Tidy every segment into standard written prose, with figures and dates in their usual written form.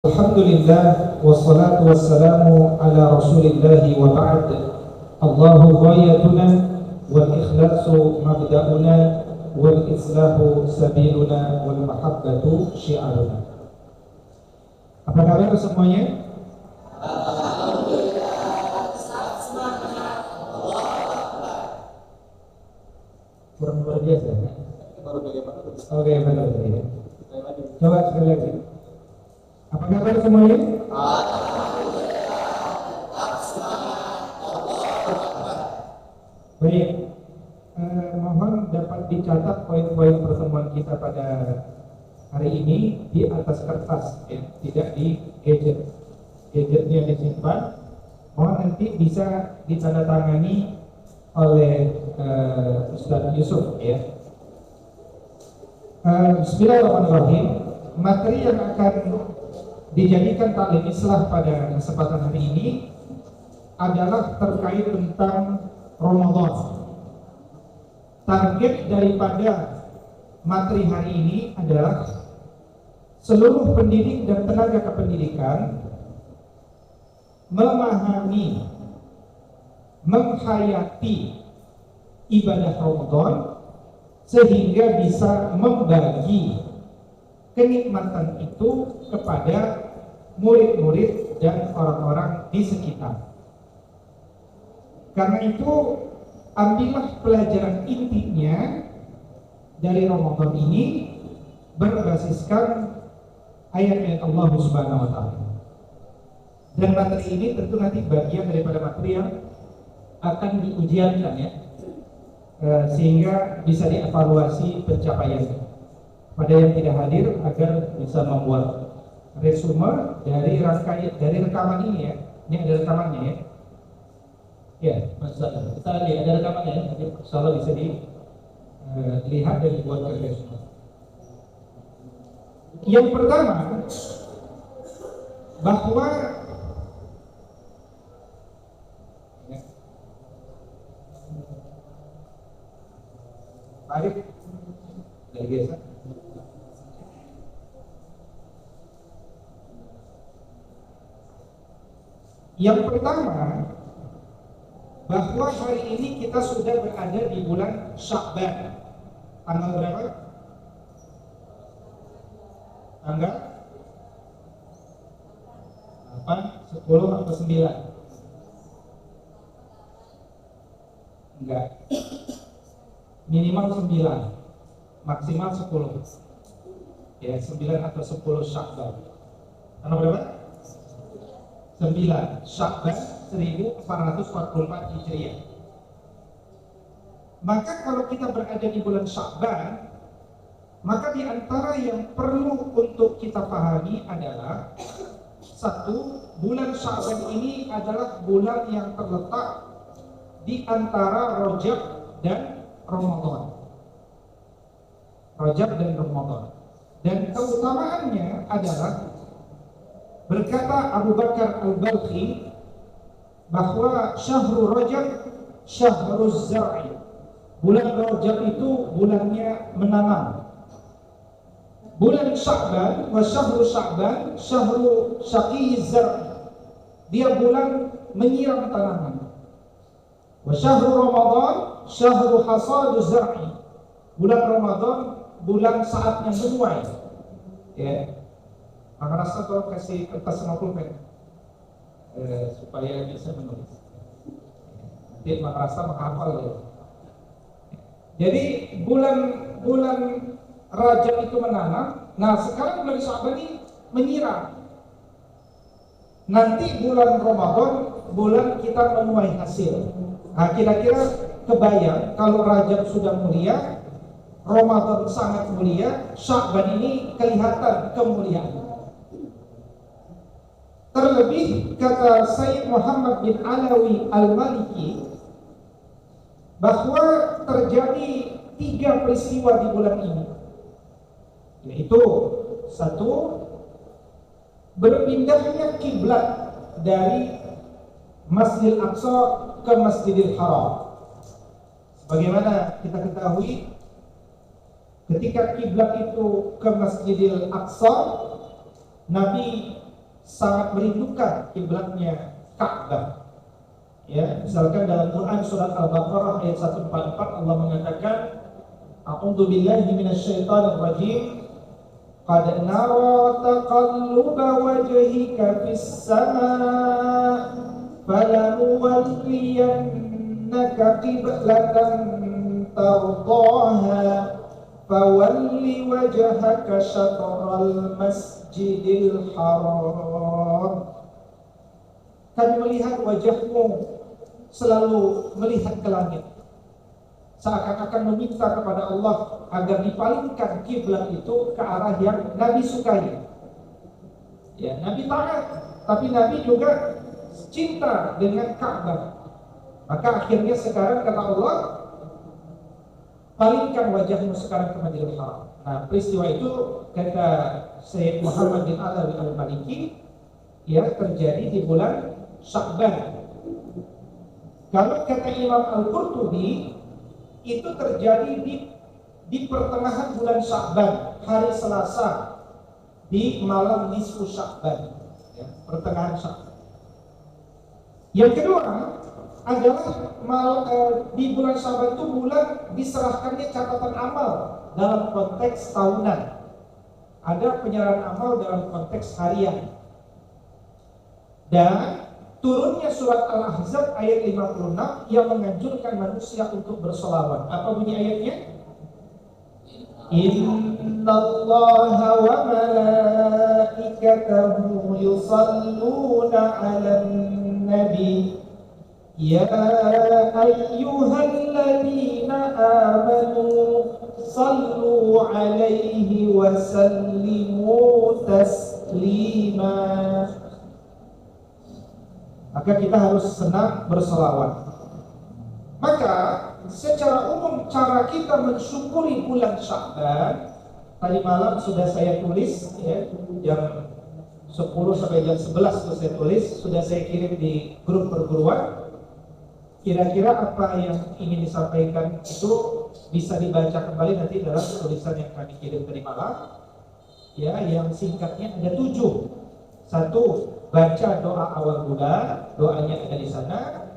Alhamdulillah wassalatu wassalamu ala Rasulillah wa ba'd. Allahu ghayatuna wal ikhlasu mabda'una wal islahu sabiluna wal mahabbatu syi'aruna. Apa kabar semuanya? Kurang luar biasa ya? Oke, benar. Coba sekali lagi. Apa kabar semuanya? Baik, mohon dapat dicatat poin-poin pertemuan kita pada hari ini di atas kertas, ya, tidak di gadget. Gadgetnya disimpan. Mohon nanti bisa ditandatangani oleh Ustaz Yusuf, ya. Bismillahirrahmanirrahim. Materi yang akan dijadikan taklim islah pada kesempatan hari ini adalah terkait tentang Ramadan. Target daripada materi hari ini adalah seluruh pendidik dan tenaga kependidikan memahami, menghayati ibadah Ramadan sehingga bisa membagi kenikmatan itu kepada murid-murid dan orang-orang di sekitar. Karena itu, ambillah pelajaran intinya dari Ramadan ini berbasiskan ayat-ayat Allah Subhanahu wa Ta'ala. Dan materi ini tentu nanti bagian daripada materi yang akan diujiankan, ya, sehingga bisa dievaluasi pencapaiannya pada yang tidak hadir agar bisa membuat resume dari rekaman ini, ya. Ini ada rekamannya, ya. Ya, masalah. Kita lihat ada rekamannya, ya. Nanti insyaallah bisa dilihat dan dibuatkan resume. Yang pertama, bahwa tarik dari biasa. Yang pertama, bahwa hari ini kita sudah berada di bulan Sya'ban. Tanggal berapa? Tanggal 8, 10 atau 9? Enggak. Minimal 9, maksimal 10. Ya, 9 atau 10 Sya'ban. Tanggal berapa? 9 Sya'ban 1444 Hijriah. Maka kalau kita berada di bulan Sya'ban, maka di antara yang perlu untuk kita pahami adalah satu, bulan Sya'ban ini adalah bulan yang terletak di antara Rajab dan Ramadan. Rajab dan Ramadan. Dan keutamaannya adalah, berkata Abu Bakar Al-Balkhi, bahwa syahrul Rajab syahrul zar'i. Bulan Rajab itu bulannya menanam. Bulan Sya'ban wa syahrul Sya'ban syahrul syaqiyiz zar'i. Dia bulan menyiram tanaman. Wa syahrul Ramadan syahrul hasaduz zar'i. Bulan Ramadan bulan saatnya menuai. Ya. Maka rasa tolong kasih kertas sama pulpen supaya bisa menulis. Nanti Mak Rasa menghafal, ya. Jadi bulan Rajab itu menanam. Nah, sekarang bulan Sya'ban ini menyiram. Nanti bulan Ramadan bulan kita menuai hasil. Nah, kira-kira kebayang kalau Rajab sudah mulia, Ramadan sangat mulia, Sya'ban ini kelihatan kemuliaan. Terlebih kata Sayyid Muhammad bin Alawi Al-Maliki bahwa terjadi 3 peristiwa di bulan ini, yaitu satu, berpindahnya kiblat dari Masjidil Aqsa ke Masjidil Haram. Sebagaimana kita ketahui, ketika kiblat itu ke Masjidil Aqsa, Nabi sangat merindukan kiblatnya Ka'bah. Ya, misalkan dalam Quran surat Al-Baqarah ayat 144 Allah mengatakan, A'udzu billahi minasyaitonir rajim. Qad nara taqalluba wajhika fis samaa falanuwalliyannaka qiblatan tardaha fawalli wajhaka syatral masjidil haram. Kami melihat wajahmu selalu melihat ke langit, seakan-akan meminta kepada Allah agar dipalingkan kiblat itu ke arah yang Nabi sukai. Ya, Nabi taat, tapi Nabi juga cinta dengan Ka'bah. Maka akhirnya sekarang kata Allah, palingkan wajahmu sekarang ke Masjidil Haram. Nah, peristiwa itu kata Syekh Muhammad bin Alawi Al-Maliki, ya, terjadi di bulan Sya'ban. Kalau kata Imam Al-Qurtubi, itu terjadi di pertengahan bulan Sya'ban, hari Selasa, di malam nisfu Sya'ban, ya, pertengahan Sya'ban. Yang kedua adalah di bulan Sya'ban itu bulan diserahkannya catatan amal dalam konteks tahunan. Ada penyerahan amal dalam konteks harian. Dan turunnya surat Al-Ahzab ayat 56 yang menganjurkan manusia untuk bersolawat. Apa bunyi ayatnya? Innallaha wa malaikatahu yusalluna 'alan nabi ya ayyuhalladzina amanu sallu 'alaihi wa sallimu taslima. Maka kita harus senang berselawat. Maka secara umum cara kita mensyukuri bulan Sya'ban, tadi malam sudah saya tulis, ya, jam 10 sampai jam 11 sudah saya tulis, sudah saya kirim di grup perguruan. Kira-kira apa yang ingin disampaikan itu bisa dibaca kembali nanti dalam tulisan yang kami kirim tadi malam. Ya, yang singkatnya ada 7. 1. Baca doa awal bulan, doanya ada di sana.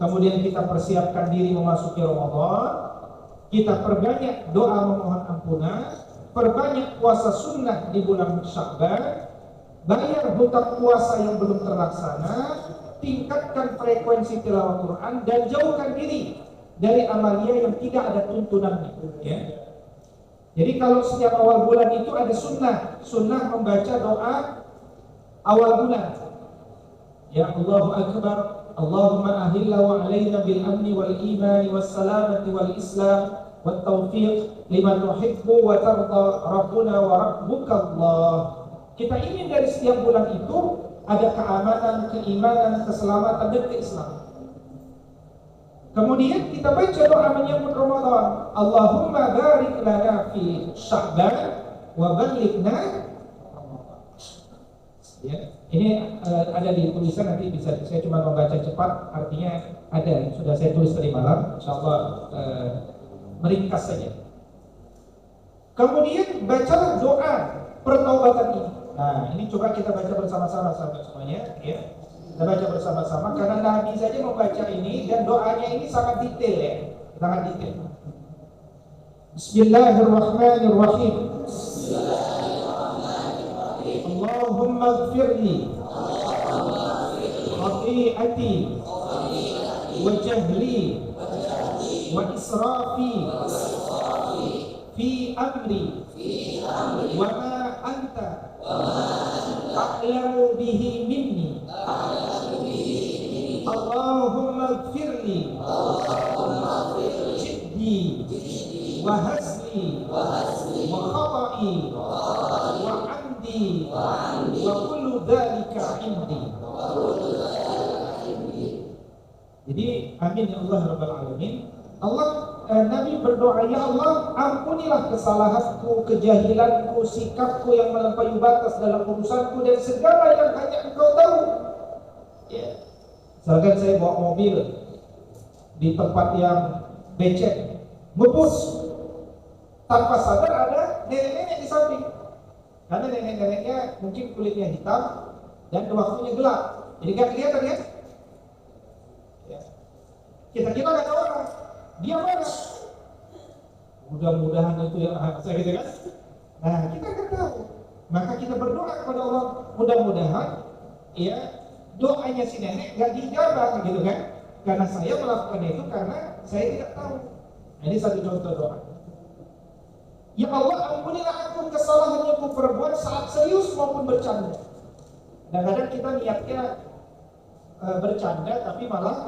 Kemudian kita persiapkan diri memasuki Ramadan. Kita perbanyak doa memohon ampunan, perbanyak puasa sunnah di bulan Sya'ban, bayar hutang puasa yang belum terlaksana, tingkatkan frekuensi tilawah Quran, dan jauhkan diri dari amalia yang tidak ada tuntunannya. Ya. Jadi kalau setiap awal bulan itu ada sunnah membaca doa awal bulan. Ya Allahu Akbar, Allahumma ahilla wa alaina bil amni wal imani was salamati wal islam wat taufiq liman tuhibbu wa tarda rabbuna wa rabbuka Allah. Kita ingin dari setiap bulan itu ada keamanan, keimanan, keselamatan dan keislaman. Kemudian kita baca doa menyambut Ramadan. Allahumma barik lana fi Sya'ban wa ballighna. Ya, ini ada di tulisan, nanti bisa saya cuma membaca cepat, artinya ada, sudah saya tulis tadi malam, insyaallah meringkas saja. Kemudian bacalah doa pertaubatan ini. Nah, ini coba kita baca bersama-sama sahabat semuanya, ya. Kita baca bersama-sama karena Nabi saja membaca ini dan doanya ini sangat detail, ya, sangat detail. Bismillahirrahmanirrahim. Allahumma ighfirli khati'ati wa jahli wa israfi fi amri wa ma anta a'lamu bihi minni. Allahumma ighfirli jiddi wa hasli wa khata'i wa amdi wa kullu dhalika indi. Jadi amin ya Allah rabbal alamin. Nabi berdoa, ya Allah ampunilah kesalahanku, kejahilanku, sikapku yang melampaui batas dalam urusanku dan segala yang hanya Engkau tahu. Ya. Misalkan saya bawa mobil di tempat yang becek, ngebus, tanpa sadar ada nenek-nenek di samping. Karena nenek-neneknya mungkin kulitnya hitam, dan waktunya gelap. Jadi nggak kelihatan ya? Ya. Kita kira nggak ada orang, dia mana? Mudah-mudahan itu yang saya gitu kan? Nah, kita nggak tahu. Maka kita berdoa kepada Allah, mudah-mudahan ya doanya si nenek nggak dijabah gitu kan? Karena saya melakukan itu karena saya tidak tahu. Nah, ini satu contoh doa. Ya Allah, ampunilah aku kesalahan yang aku perbuat saat serius maupun bercanda. Dan kadang kita niatnya bercanda tapi malah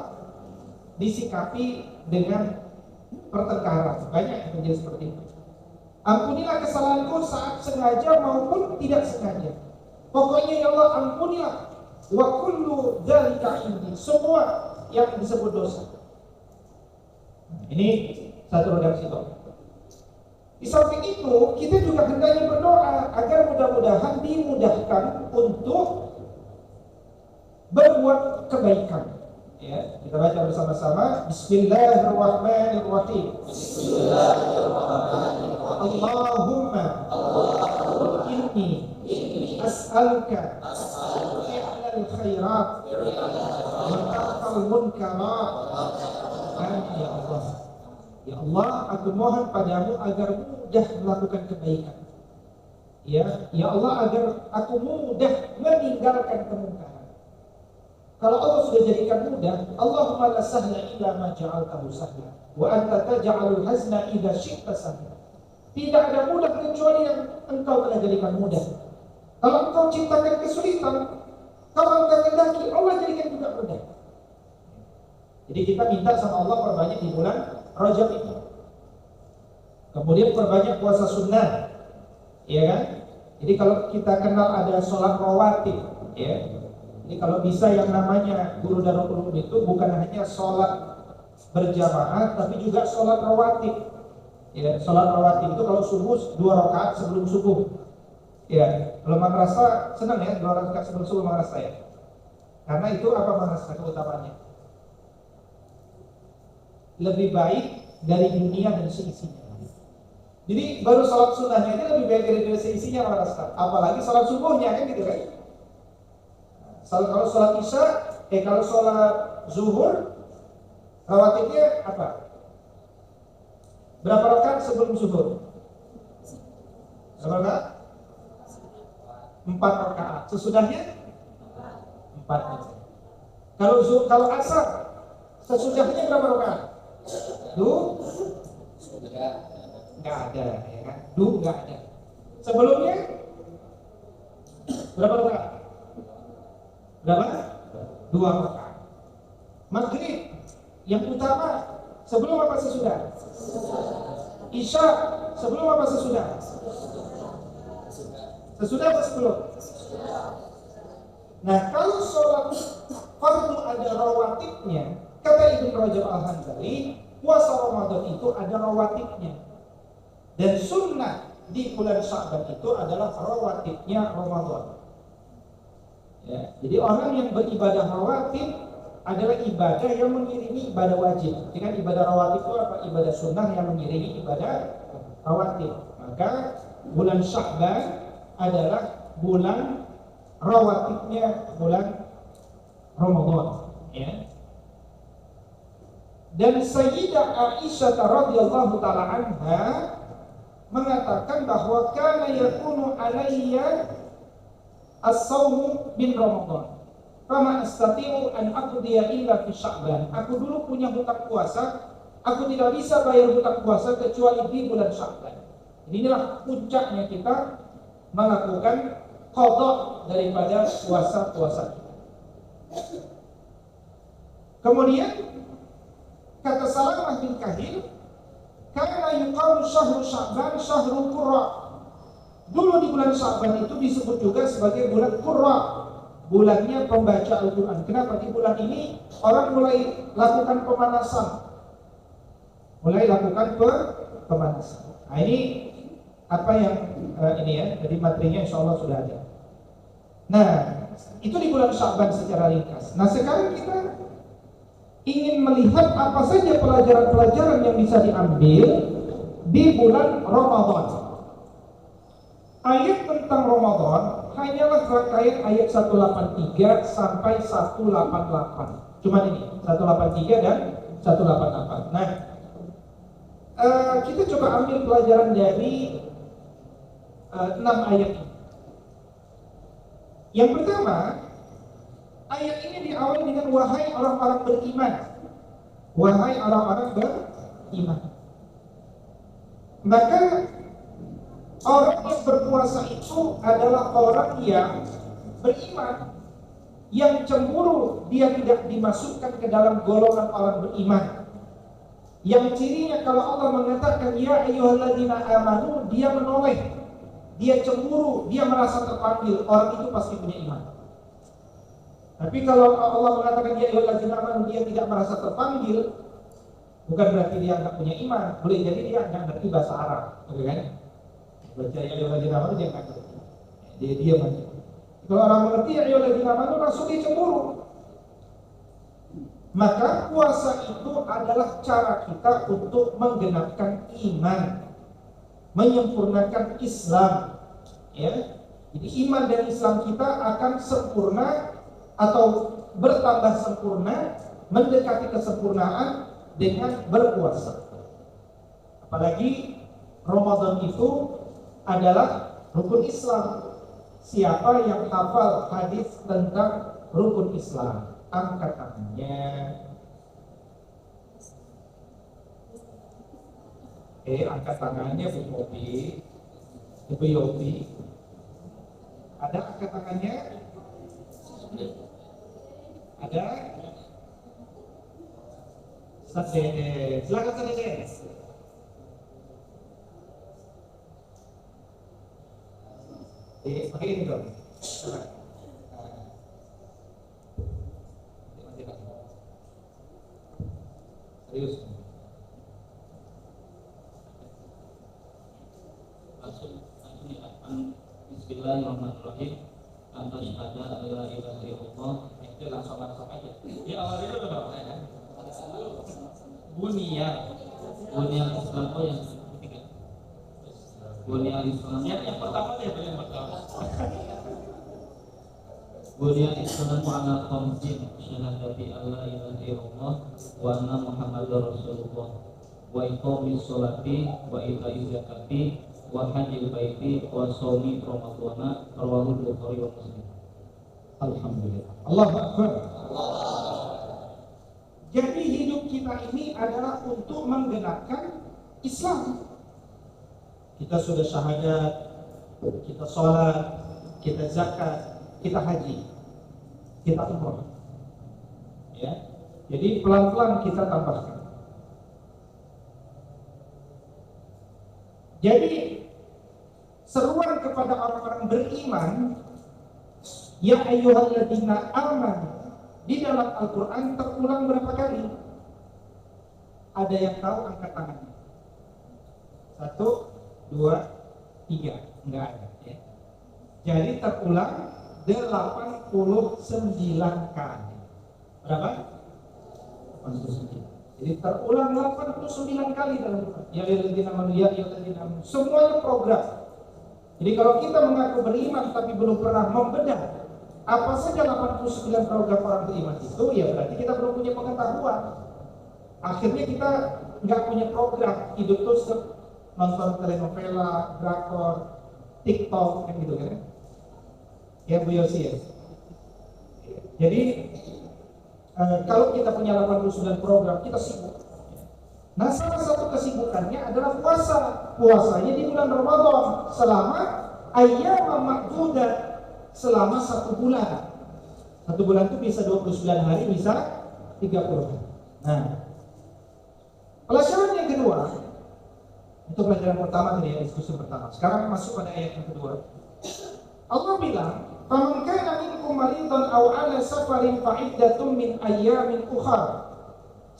disikapi dengan pertengkaran. Banyak yang terjadi seperti itu. Ampunilah kesalahanku saat sengaja maupun tidak sengaja. Pokoknya ya Allah, ampunilah wa kullu dzalika indi, semua yang disebut dosa. Ini satu redaksi doa. Di samping itu, kita juga hendaknya berdoa agar mudah-mudahan dimudahkan untuk berbuat kebaikan. Ya, kita baca bersama-sama. Bismillahirrahmanirrahim. Bismillahirrahmanirrahim. Allahumma inni as'aluka fi'lal khairat wa tarkal munkarat. Amin ya Allah. Ya Allah, aku mohon padamu agar mudah melakukan kebaikan. Ya Allah, agar aku mudah meninggalkan kemungkaran. Kalau Allah sudah jadikan mudah, Allahumma la sahla illa ma ja'altahu sahla wa anta taj'alul hazna idza syi'ta sahla. Tidak ada mudah kecuali yang engkau telah jadikan mudah. Kalau engkau ciptakan kesulitan, kalau engkau kehendaki, Allah jadikan juga mudah. Jadi kita minta sama Allah perbanyak di bulan Rajab itu. Kemudian perbanyak puasa sunnah, ya kan? Jadi kalau kita kenal ada sholat rawatib, ya. Jadi kalau bisa yang namanya guru Darul Ulum itu bukan hanya sholat berjamaah, tapi juga sholat rawatib. Ya, sholat rawatib itu kalau subuh 2 rakaat sebelum subuh. Ya, kalau madrasah senang ya 2 rakaat sebelum subuh madrasah ya. Karena itu apa madrasah keutamaannya? Lebih baik dari dunia dan seisinya. Jadi baru sholat sunnahnya itu lebih baik dari seisinya madrasah. Apalagi sholat subuhnya kan gitu kan. Kalau sholat isya, kalau sholat zuhur, rawatibnya apa? Berapa rakaat sebelum zuhur? Berapa rakaat? 4 rakaat. Sesudahnya 4 rakaat. Kalau asar, sesudahnya berapa rakaat? Nggak ada, ya kan? Nggak ada. Sebelumnya berapa rakaat? Berapa? 2 rakaat. Maghrib yang utama sebelum apa sesudah? Isya sebelum apa sesudah? Sesudah apa sebelum? Nah, kalau sholat fardu ada rawatibnya, kata Ibnu Rajab Al-Hanbali, puasa Ramadan itu ada rawatibnya. Dan sunnah di bulan Sya'ban itu adalah rawatibnya Ramadan. Ya, jadi orang yang beribadah rawatib adalah ibadah yang mengiringi ibadah wajib. Dengan ibadah rawatib itu apa? Ibadah sunnah yang mengiringi ibadah rawatib. Maka bulan Sya'ban adalah bulan rawatibnya bulan Ramadan. Ya. Dan Sayyidah Aisyah radhiyallahu taala anha mengatakan bahwa kana yakunu alayya as-saumu bin Ramadan. Fama astati'u an aqdiya illa fi Sya'ban. Aku dulu punya hutang puasa, aku tidak bisa bayar hutang puasa kecuali di bulan Sya'ban. Inilah puncaknya kita melakukan qada daripada puasa-puasa kita. Kemudian kata Salamah bin Kahil, karena yuqalu syahru Sya'ban syahru qurra. Dulu di bulan Sya'ban itu disebut juga sebagai bulan qurra, bulannya pembaca Al-Quran. Kenapa di bulan ini orang mulai lakukan pemanasan, Nah ini apa yang ini ya, jadi materinya insya Allah sudah ada. Nah itu di bulan Sya'ban secara ringkas. Nah sekarang kita ingin melihat apa saja pelajaran-pelajaran yang bisa diambil di bulan Ramadan. Ayat tentang Ramadan hanyalah rangkaian ayat 183 sampai 188. Cuma ini 183 dan 188. Nah, kita coba ambil pelajaran dari 6 ayat ini. Yang pertama, ayat ini diawali dengan wahai orang-orang beriman. Wahai orang-orang beriman. Maka orang yang berpuasa itu adalah orang yang beriman. Yang cemburu, dia tidak dimasukkan ke dalam golongan orang beriman. Yang cirinya kalau Allah mengatakan ya ayyuhalladzina amanu, dia menoleh, dia cemburu, dia merasa terpanggil, orang itu pasti punya iman. Tapi kalau Allah mengatakan ya ayyuhalladzina amanu, dia tidak merasa terpanggil, bukan berarti dia nggak punya iman. Boleh jadi dia nggak ngerti bahasa Arab, oke kan? Baca ya ayyuhalladzina amanu dia nggak ngerti, dia diam aja. Kalau orang mengerti ya ayyuhalladzina amanu langsung dia cemburu. Maka puasa itu adalah cara kita untuk menggenapkan iman, menyempurnakan Islam, ya. Jadi iman dan Islam kita akan sempurna atau bertambah sempurna, mendekati kesempurnaan dengan berpuasa. Apalagi Ramadan itu adalah rukun Islam. Siapa yang hafal hadis tentang rukun Islam? Angkat tangannya. Angkat tangannya Bu Yopi. Bu Yopi. Ada angkat tangannya? Ada? Ustaz Dede. Silakan Ustaz Dede. Pakai ini dong. Serius. Bismillahirrahmanirrahim. Atas ada la ilaha illallah. Itu langsung aja. Ya awalnya dulu dong. Bunia Islam yang ketiga. Bunia Islam yang pertama ya yang pertama. Bunia Islam ala khamsin syahadati alla ilaha illallah wa anna Muhammadar Rasulullah wa iqamis sholati wa ita'iz zakati wa hajjil baiti wa shaumi ramadhana rawahul Bukhari wa Muslim. Alhamdulillah. Allahu Akbar. Jadi hidup kita ini adalah untuk menggenapkan Islam. Kita sudah syahadat, kita sholat, kita zakat, kita haji, kita umrah. Ya. Jadi pelan-pelan kita tambahkan. Jadi seruan kepada orang-orang beriman, ya ayyuhalladzina amanu, di dalam Al-Quran terulang berapa kali? Ada yang tahu angkat tangannya? 1, 2, 3, enggak ada ya. Jadi terulang 89 kali. Berapa? 89. Jadi terulang 89 kali dalam Quran. Ya ayyuhalladzina amanu, ya ayyuhalladzina amanu. Semuanya program. Jadi kalau kita mengaku beriman tapi belum pernah membedah apa saja 89 program orang beriman itu, ya berarti kita belum punya pengetahuan. Akhirnya kita nggak punya program, hidup terus nonton telenovela, drakor, TikTok, kan gitu kan? Ya Bu Yosi ya. Jadi kalau kita punya 89 program, kita sibuk. Nah, salah satu kesibukannya adalah puasa. Puasanya di bulan Ramadan selama ayyam ma'dudat, selama 1 bulan. 1 bulan itu bisa 29 hari, bisa 30 hari. Nah, pelajaran yang kedua, itu pelajaran pertama tadi ya, diskusi pertama. Sekarang masuk pada ayat yang kedua. Allah bilang, "Faman kana minkum maridan aw 'ala safarin fa iddatun min ayyamin ukhra."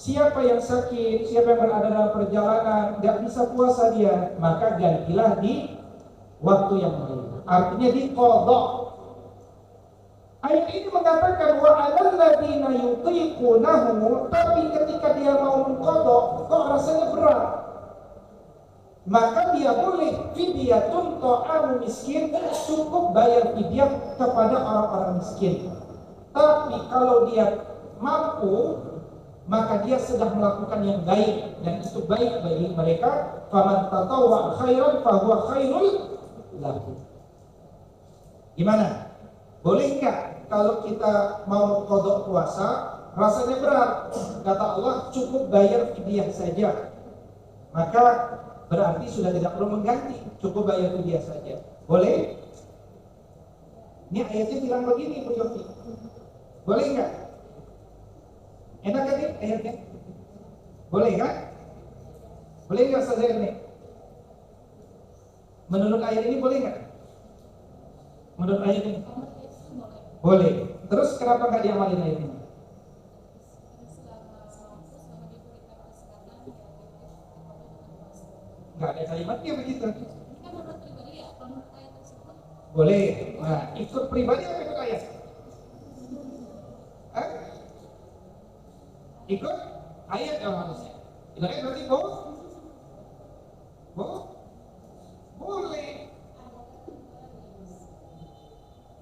Siapa yang sakit, siapa yang berada dalam perjalanan, enggak bisa puasa dia, maka gantilah di waktu yang lain. Artinya diqadha. Ayat ini mengatakan wa 'alal ladzina yutiqunahu, tapi ketika dia mau mengqadha, kok rasanya berat. maka dia boleh fidyatun ta'amu miskin, cukup bayar fidyah kepada orang-orang miskin. Tapi kalau dia mampu, maka dia sedang melakukan yang baik, dan itu baik bagi mereka. Faman tatawwa khairan fahuwa khairul lahu. Gimana? Boleh enggak kalau kita mau qada puasa rasanya berat? Kata Allah cukup bayar fidyah saja. Maka berarti sudah tidak perlu mengganti, cukup bayar fidyah saja. Boleh? Ini ayatnya bilang begini Bu Yofi. Boleh enggak? Enak kan nih ayatnya? Boleh kan? Boleh enggak saja ini? Menurut ayat ini boleh enggak? Menurut ayat ini? Boleh. Terus kenapa enggak diamalin ayat ini? Enggak ada kalimatnya begitu. Boleh. Nah, ikut pribadi apa ikut ayat? Hah? Ikut ayat ya manusia. Ikut ayat berarti boleh.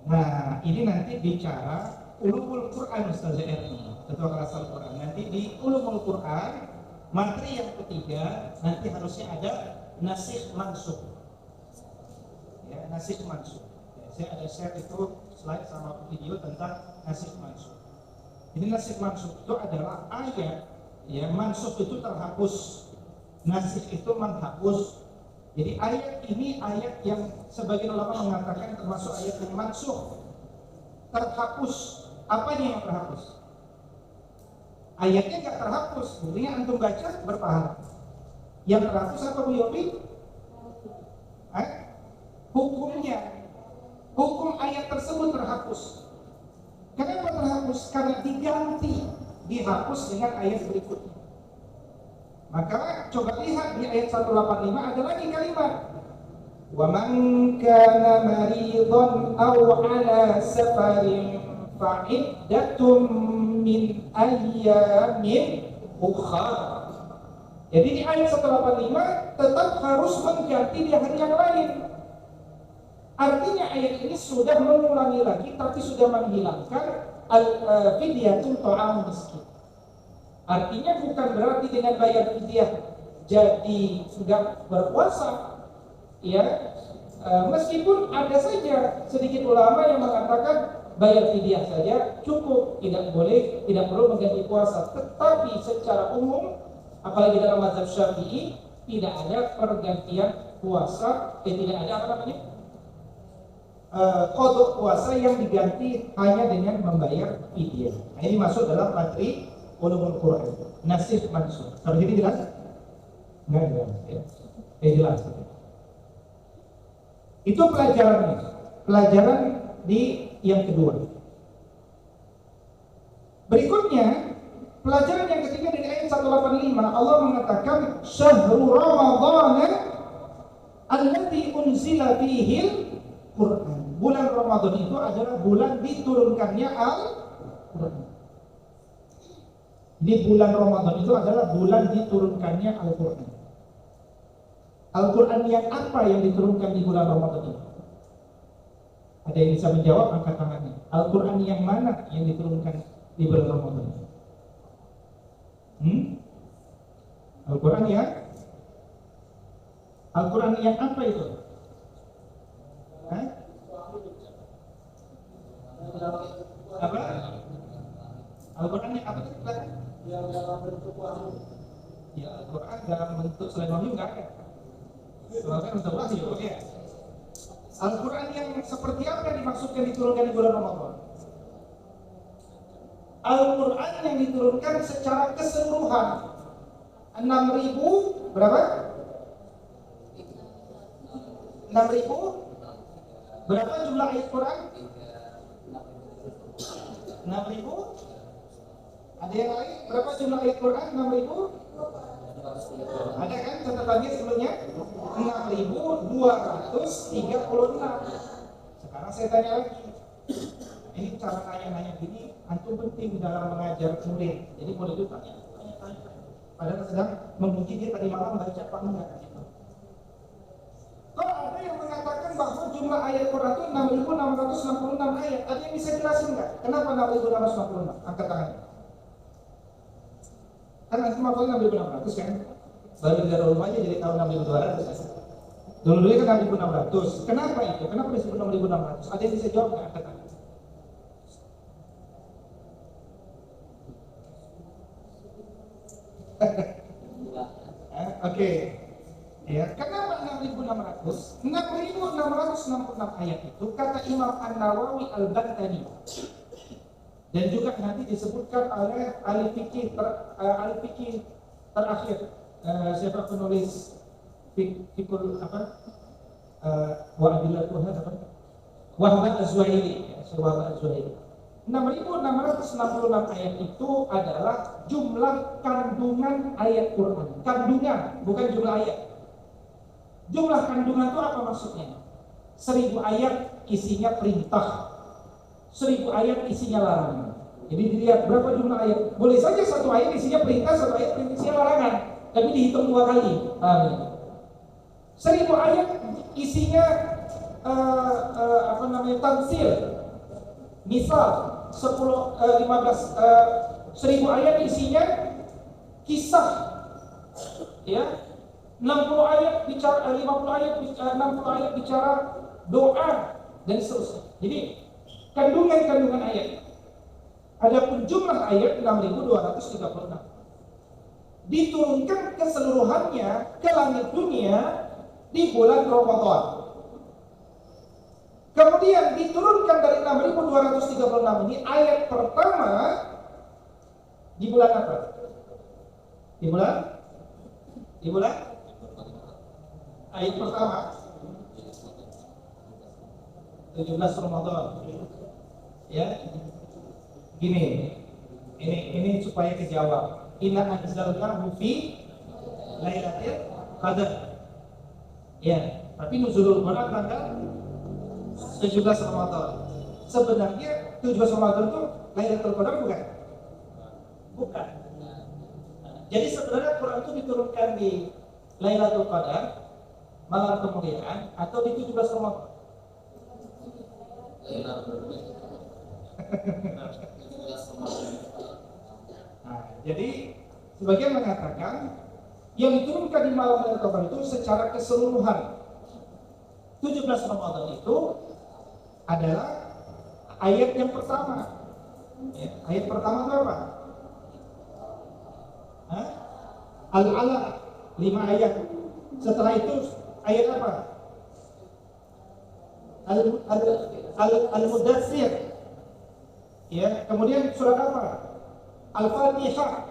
Nah, ini nanti bicara ulumul Quran Ustaz Erni, ketua kelas Al-Quran. Nanti di ulumul Quran materi yang ketiga nanti harusnya ada nasikh mansukh. Ya, nasikh mansukh. Ya, saya ada share itu slide sama video tentang nasikh mansukh. Ini nasikh mansukh itu adalah ayat, ya, mansukh itu terhapus, nasikh itu menghapus. Jadi ayat ini ayat yang sebagian ulama mengatakan termasuk ayat yang mansukh, terhapus. Apanya yang terhapus? Ayatnya nggak terhapus, buktinya antum baca berpahala. Yang terhapus apa Bu Yopi? Hukumnya, hukum ayat tersebut terhapus. Kenapa terhapus? Karena diganti, dihapus dengan ayat berikutnya. Maka coba lihat di ayat 185 ada lagi kalimat wa man kana maridhan aw ala safarin fa iddatum min ayyamin ukhra. Jadi di ayat 185 tetap harus mengganti di hari yang lain. Artinya ayat ini sudah mengulangi lagi tapi sudah menghilangkan fidyatun ta'am miskin. Artinya bukan berarti dengan bayar fidyah jadi enggak berpuasa, ya. Meskipun ada saja sedikit ulama yang mengatakan bayar fidyah saja cukup, tidak boleh, tidak perlu mengganti puasa. Tetapi secara umum, apalagi dalam mazhab Syafi'i, tidak ada pergantian puasa, tidak ada apa namanya, qada puasa yang diganti hanya dengan membayar fidyah. Nah, ini masuk dalam materi ulumul Quran, nasikh mansukh. Sampai sini jelas? Enggak jelas ya. Jelas. Itu pelajarannya. Pelajaran di yang kedua. Berikutnya, pelajaran yang ketiga dari ayat 185, Allah mengatakan syahrul ramadhan alladzi unzila fihil Quran. Bulan Ramadan itu adalah bulan diturunkannya Al-Quran. Di bulan Ramadan itu adalah bulan diturunkannya Al-Quran. Al-Quran yang apa yang diturunkan di bulan Ramadan itu? Ada yang bisa menjawab? Angkat tangannya. Al-Quran yang mana yang diturunkan di bulan Ramadan? Al-Quran yang apa itu? Apa? Al-Quran yang apa itu? Yang dalam bentuk wahyu. Ya, Al-Quran dalam bentuk selain wahyu enggak ada. Soalnya bentuk wahyu, ya. Al-Quran yang seperti apa yang dimaksudkan diturunkan di bulan Ramadan? Al-Quran yang diturunkan secara keseluruhan 6.000 berapa? 6.000? Berapa jumlah ayat Quran? 6.000? Ada yang lain? Berapa jumlah ayat Quran? 6.000? Ada kan catatannya sebelumnya? 6.236. Sekarang saya tanya lagi. Ini cara nanya-nanya gini, antum penting dalam mengajar murid. Jadi murid itu tanya. Padahal sedang menguji dia tadi malam baca apa enggak gitu. bahwa jumlah ayat Quran itu 6.666 ayat. Ada yang bisa jelasin nggak? Kenapa 6.666? Angkat tangan. Kan nanti maksudnya 6.600 kan? Baru dari rumah aja jadi tahun 6.200 kan? Dulu kan 6.600. Kenapa itu? Kenapa disebut 6.600? Ada yang bisa jawab nggak? Angkat tangan. Oke. Ya, kenapa 6.600? 6.666 ayat itu kata Imam An-Nawawi Al-Bantani. Dan juga nanti disebutkan oleh ahli fikih terakhir. Siapa penulis fikul apa? Wa'adilatuha apa? Wahab Az-Zuhaili. Wahab Az-Zuhaili. 6.666 ayat itu adalah jumlah kandungan ayat Quran. Kandungan, bukan jumlah ayat. Jumlah kandungan itu apa maksudnya? 1000 ayat isinya perintah, 1000 ayat isinya larangan. Jadi dilihat berapa jumlah ayat. Boleh saja satu ayat isinya perintah, satu ayat isinya larangan, tapi dihitung 2 kali. 1000 ayat isinya tafsir. Misal 1000 ayat isinya kisah, ya. 60 ayat bicara 50 ayat 60 ayat bicara doa dan seterusnya. Jadi kandungan ayat. Adapun jumlah ayat 6.236 diturunkan keseluruhannya ke langit dunia di bulan Ramadan. Kemudian diturunkan dari 6.236 ini ayat pertama di bulan apa? Di bulan ayat pertama 17 Ramadan. Ya. Ini supaya kejawab. Inna anzalnahu fi lailatul qadar. Ya, tapi nuzulul Quran tanggal 17 Ramadan. Sebenarnya 17 Ramadan itu Lailatul Qadar bukan? Bukan. Jadi sebenarnya Quran itu diturunkan di Lailatul Qadar, malam kemuliaan, atau di 17 Ramadan? Nah, jadi sebagian mengatakan yang diturunkan di malam Lailatul Qadar itu secara keseluruhan. 17 Ramadan itu adalah ayat yang pertama. Ya, ayat pertama itu apa? Al-Alaq, 5 ayat. Setelah itu ayat apa? Al-Mudaththir. Ya, kemudian surat apa? Al-Fatihah.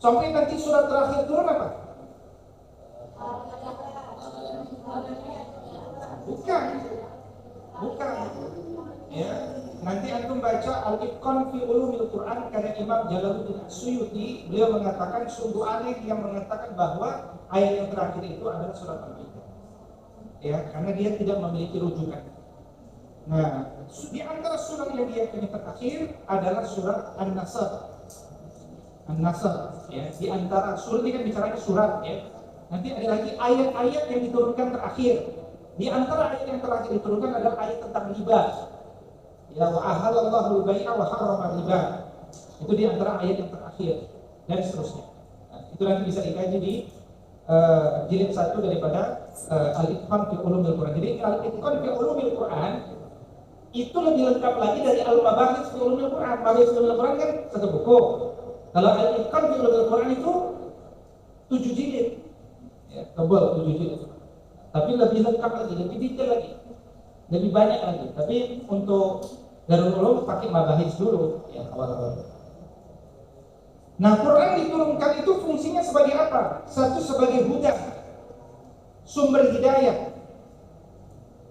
Sampai nanti surat terakhir turun apa? Bukan. Ya, nanti antum baca Al-Itqan fi Ulumil Quran karya Imam Jalaluddin As-Suyuti, beliau mengatakan sungguh aneh yang mengatakan bahwa ayat yang terakhir itu adalah surat Al-Baqarah. Ya, karena dia tidak memiliki rujukan. Nah, di antara surat yang diyakini terakhir adalah surat An-Nasr. Ya, di antara surat ini kan bicaranya surat, ya. Nanti ada lagi ayat-ayat yang diturunkan terakhir. Di antara ayat yang terakhir diturunkan adalah ayat tentang riba. Ya, wa ahallallahu al-bai'a wa harrama riba. Itu di antara ayat yang terakhir dan seterusnya. Nah, itu nanti bisa dikaji di jilid 1 daripada Al-Itqan fi Ulumil Quran. Jadi Al-Itqan fi Ulumil Quran itu lebih lengkap lagi dari Al-Mabahis fi Ulumil Quran. Mabahis fi Ulumil Quran kan satu buku. Kalau Al-Itqan fi Ulumil Quran itu 7 jilid. Ya, tebal 7 jilid. Tapi lebih lengkap lagi, lebih detail lagi, lebih banyak lagi. Tapi untuk Darul Ulum pakai Mabahis dulu, ya, awal-awal. Nah, Quran diturunkan itu fungsinya sebagai apa? Satu, sebagai huda, sumber hidayah.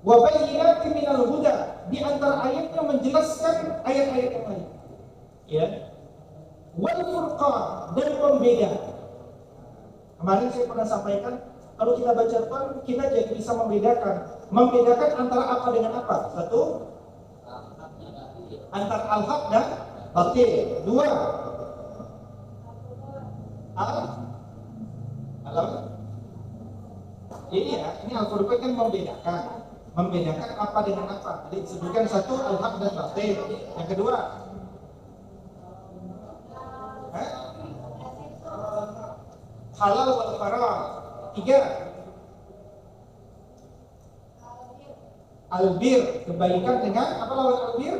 Wa bayyinatin minal huda, di antara ayatnya menjelaskan ayat-ayat yang lain. Ya. Wal furqan, dan pembeda. Kemarin saya pernah sampaikan, kalau kita baca Quran, kita jadi bisa membedakan antara apa dengan apa. Satu, antara al-haq dan batil. Dua, ini ya, ini Al-Furqan kan membedakan. membedakan apa dengan apa. Jadi disebutkan satu al-haq dan batil. Yang kedua, halal wal haram. Tiga, albir, kebaikan dengan apa lawan albir?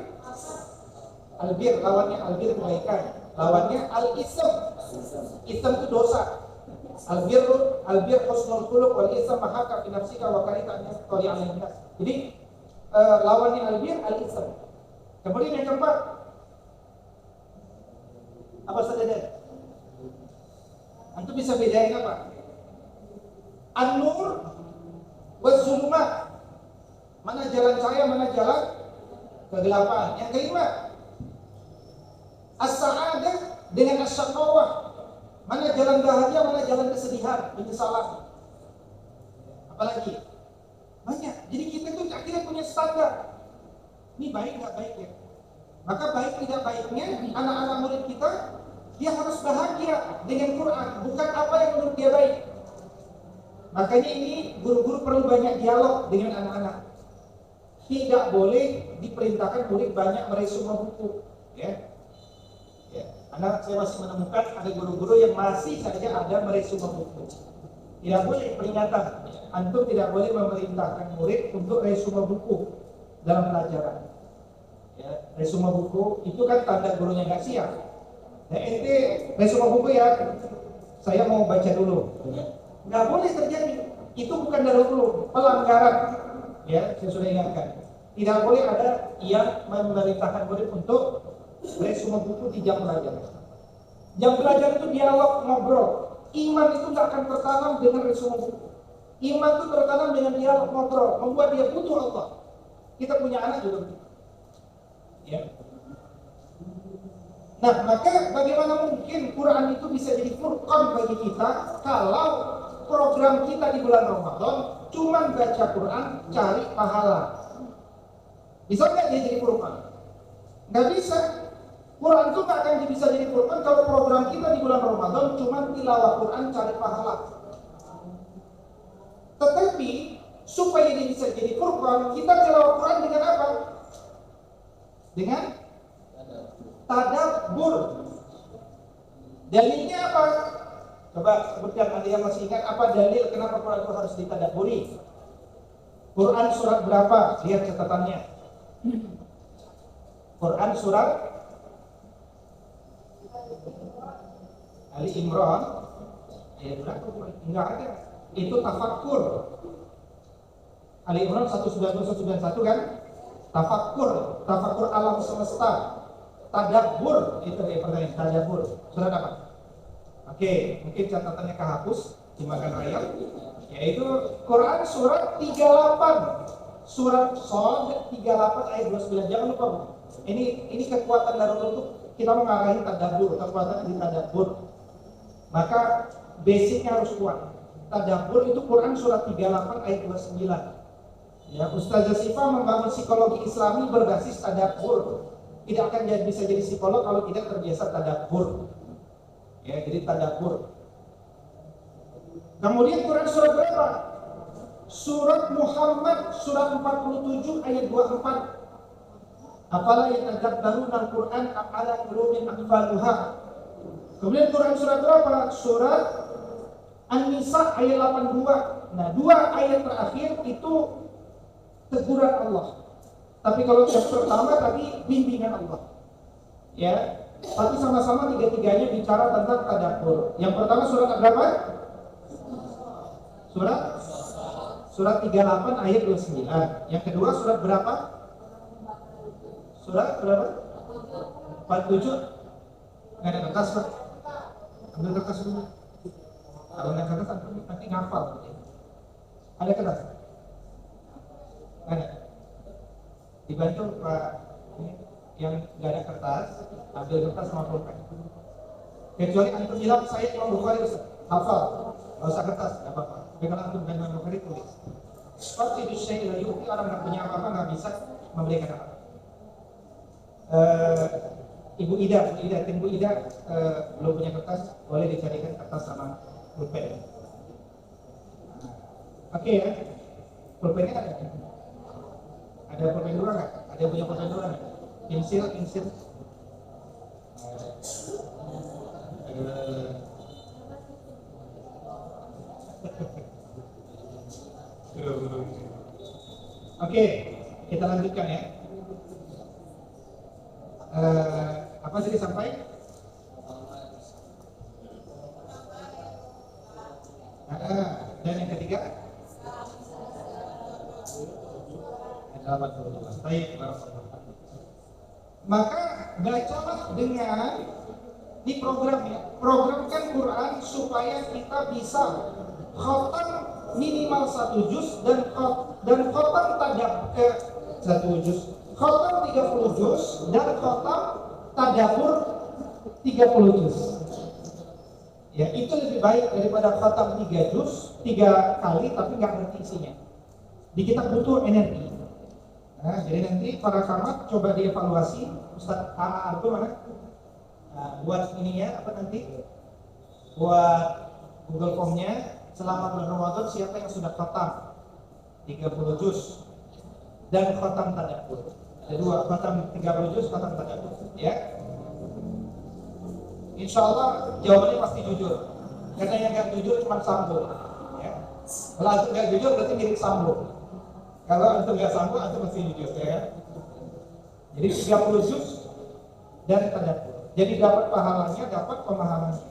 Albir, lawannya albir kebaikan. Lawannya al-ism. Ism itu dosa. Albir husnul khuluq wal ism mahaka fi nafsika wa karita an yastali 'alaihi nas. Jadi lawannya albir al-ism. Kemudian yang keempat, apa saja? Antum bisa bedain apa? An-nur wa zulumat. Mana jalan cahaya, mana jalan kegelapan. Yang kelima, as-sa'adah dengan as-syaqawah. Mana jalan bahagia, mana jalan kesedihan, penyesalan. Apalagi? Banyak. Jadi kita tuh akhirnya punya standar. Ini baik nggak baik ya? Maka baik tidak baiknya anak-anak murid kita, dia harus bahagia dengan Quran, bukan apa yang menurut dia baik. Makanya ini guru-guru perlu banyak dialog dengan anak-anak. Tidak boleh diperintahkan murid banyak meraih semua buku, ya. Karena saya masih menemukan ada guru-guru yang masih saja ada meraih semua buku. Tidak boleh peringatan. Antum tidak boleh memerintahkan murid untuk meraih semua buku dalam pelajaran. Ya, meraih semua buku itu kan tanda gurunya nggak siap. Nah, ente meraih semua buku ya. Saya mau baca dulu. Nggak boleh terjadi. Itu bukan dahulu pelanggaran. Ya, saya sudah ingatkan. Tidak boleh ada yang memerintahkan murid untuk meraih semua buku di jam belajar. Jam belajar itu dialog, ngobrol. Iman itu nggak akan tertanam dengan meraih semua buku. Iman itu tertanam dengan dialog, ngobrol, membuat dia butuh Allah. Kita punya anak juga begitu. Ya. Nah, maka bagaimana mungkin Quran itu bisa jadi furqan bagi kita kalau program kita di bulan Ramadan cuma baca Quran, cari pahala. Bisa nggak dia jadi furqan? Nggak bisa. Quran itu nggak akan bisa jadi furqan kalau program kita di bulan Ramadan cuma tilawah Quran, cari pahala. Tetapi supaya dia bisa jadi furqan, kita tilawah Quran dengan apa? Dengan tadabbur. Dalilnya apa? Coba sebutkan, ada yang masih ingat apa dalil kenapa Quran itu harus ditadabburi? Quran surat berapa? Lihat catatannya. Quran surat Ali Imran ayat berapa? Enggak ada. Itu tafakkur. Ali Imran 191 kan? Tafakkur alam semesta. Tadabbur itu yang pertanyaan, tadabbur. Surat apa? Oke, mungkin catatannya kehapus, dimakan ayam. Yaitu Quran surat 38. Surat Shad 38 ayat 29. Jangan lupa, Bu. Ini kekuatan Darul untuk kita mengarahi tadabbur, kekuatan di tadabbur. Maka basicnya harus kuat. Tadabbur itu Quran surat 38 ayat 29. Ya, Ustazah Sifa membangun psikologi Islami berbasis tadabbur. Tidak akan bisa jadi psikolog kalau tidak terbiasa tadabbur. Ya, jadi tadabbur. Kemudian Quran surat berapa? Surat Muhammad surat 47 ayat 24. Afala yatadabbaruna al-Qur'an am ala qulubin aqfaluha. Kemudian Quran surat berapa? Surat An-Nisa ayat 82. Nah, dua ayat terakhir itu teguran Allah. Tapi kalau yang pertama tadi bimbingan Allah. Ya, tapi sama-sama tiga-tiganya bicara tentang tadabbur. Yang pertama surat berapa? Surat 38 ayat 29. Yang kedua surat berapa? Surat berapa? 47. Nggak ada kertas, Pak. Ambil kertas dulu. Kalau nggak kertas nanti ngafal. Ada kertas? Nggak ada. Dibantu Pak yang nggak ada kertas, ambil kertas sama pulpen. Kecuali antum bilang saya Imam Bukhari hafal, nggak usah kertas, nggak apa-apa. Tapi kalau antum bukan Imam Bukhari tulis. Seperti itu saya yuki, orang nggak punya apa-apa nggak bisa memberikan apa. Ibu Ida, tim Bu Ida belum punya kertas, boleh dicarikan kertas sama pulpen. Oke ya, pulpennya ada. Ada pulpen dua nggak? Ada yang punya pulpen dua nggak? Pensil. Oke, kita lanjutkan ya. Apa tadi sampai? Dan yang ketiga? Baik, maka bacalah dengan di programnya. Programkan Quran supaya kita bisa khatam minimal 1 juz dan khatam satu juz, khatam 30 juz dan khatam tadabbur 30 juz. Ya, itu lebih baik daripada khatam 3 juz 3 kali tapi nggak ngerti isinya. Di kita butuh energi. Nah, jadi nanti para kamat coba dievaluasi. Ustaz Argo mana? Nah, buat ininya apa nanti? Buat Google Form-nya selama bulan Ramadan siapa yang sudah khatam 30 juz dan khatam tadabbur. Ada 2, khatam 30 juz, khatam tadabbur, ya. Insyaallah jawabannya pasti jujur. Karena yang nggak jujur cuma Sambo, ya. Kalau antum nggak jujur berarti mirip Sambo. Kalau antum nggak Sambo, antum mesti jujur, ya. Jadi 30 juz dan tadabbur. Jadi dapat pahalanya, dapat pemahamannya.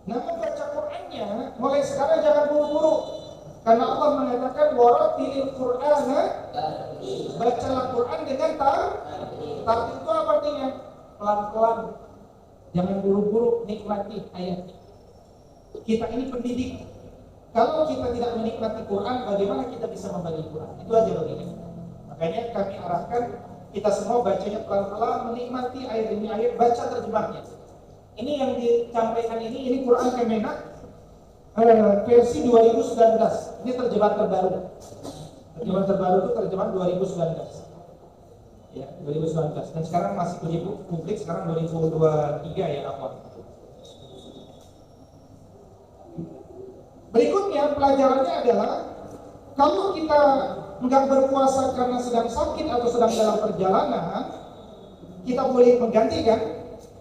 Nah, membaca Qur'annya mulai sekarang jangan buru-buru. Karena Allah mengatakan warattilil Qur'ana, bacalah Quran dengan tartil. Itu apa artinya? Pelan-pelan. Jangan buru-buru nikmati ayatnya. Kita ini pendidik. Kalau kita tidak menikmati Quran, bagaimana kita bisa membagi Quran? Itu aja logikanya. Makanya kami arahkan kita semua bacanya pelan-pelan, menikmati ayat demi ayat, baca terjemahnya. Ini yang disampaikan ini Quran Kemenak versi 2019. Ini terjemahan terbaru. Terjemahan terbaru itu terjemahan 2019. Ya, 2019. Dan sekarang masih uji publik, sekarang 2023 ya awal. Berikutnya pelajarannya adalah kalau kita nggak berpuasa karena sedang sakit atau sedang dalam perjalanan, kita boleh menggantikan.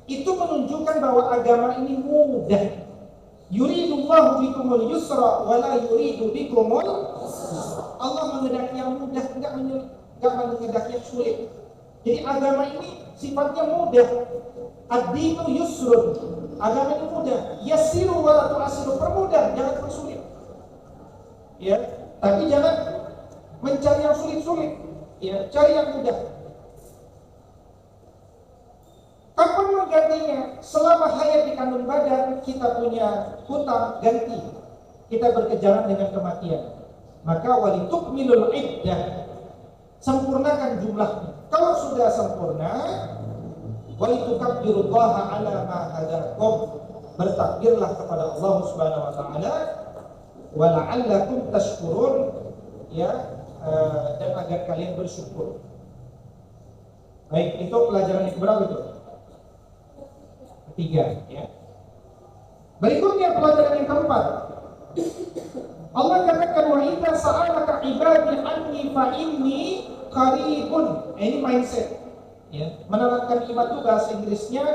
Itu menunjukkan bahwa agama ini mudah. Yuridullahu bikumul yusra wa la yuridu bikumul usra. Allah menghendaki yang mudah, enggak menghendaki yang sulit. Jadi agama ini sifatnya mudah. Ad-dinu yusrun. Agama ini mudah. Yassiru wa la tu'assiru, permudah, jangan persulit. Ya, tapi jangan mencari yang sulit-sulit. Ya, cari yang mudah. Kapan menggantinya? Selama hayat di kandung badan, kita punya hutang ganti. Kita berkejaran dengan kematian. Maka walitukmilul iddah, sempurnakan jumlahnya. Kalau sudah sempurna, walitukabbirullaha ala ma hadakum, bertakbirlah kepada Allah Subhanahu wa taala, wa la'allakum tashkurun, ya, dan agar kalian bersyukur. Baik, itu pelajaran yang keberapa itu? Ketiga, ya. Berikutnya pelajaran yang keempat. Allah katakan wa idza sa'alaka ibadi anni fa inni qaribun. Ini mindset, ya. Menerapkan iman itu bahasa Inggrisnya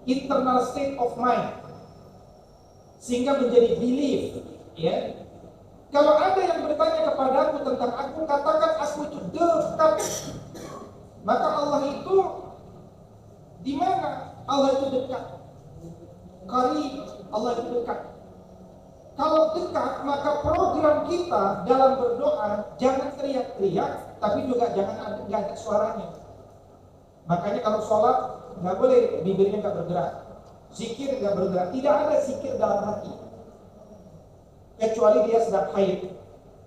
internal state of mind, sehingga menjadi belief, ya. Kalau ada yang bertanya kepadaku tentang aku, katakan aku itu dekat. Maka Allah itu di mana? Allah itu dekat. Qarib, Allah itu dekat. Kalau dekat, maka program kita dalam berdoa jangan teriak-teriak, tapi juga jangan ada suaranya. Makanya kalau sholat nggak boleh bibirnya nggak bergerak, zikir nggak bergerak. Tidak ada zikir dalam hati, kecuali dia sedang haid.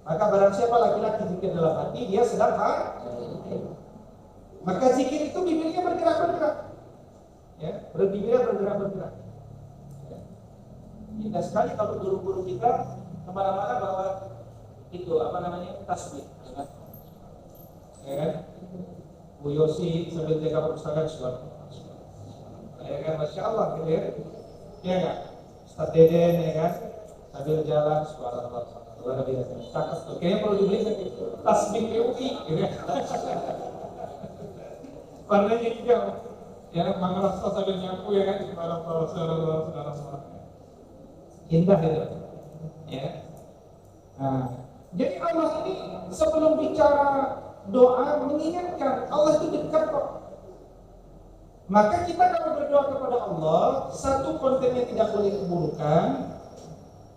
Maka barang siapa laki-laki zikir dalam hati, dia sedang haid. Maka zikir itu bibirnya bergerak-bergerak. Ya, bibirnya bergerak-bergerak. Ya. Indah sekali kalau guru-guru kita kemana-mana bawa itu apa namanya tasbih, ya kan? Bu Yosi sambil jaga perpustakaan suara, ya kan, masya Allah gitu ya, ya kan? Ustaz Deden ya kan, sambil jalan suara Allah. luar biasa. Cakep tuh. Kayaknya perlu dibeli tasbih PUI gitu ya. Warnanya hijau. Ya, mengerasa sambil nyapu ya kan. Subhanallah. Indah gitu. Ya. Nah, jadi Allah ini sebelum bicara doa mengingatkan Allah itu dekat kok. Maka kita kalau berdoa kepada Allah, satu kontennya tidak boleh keburukan.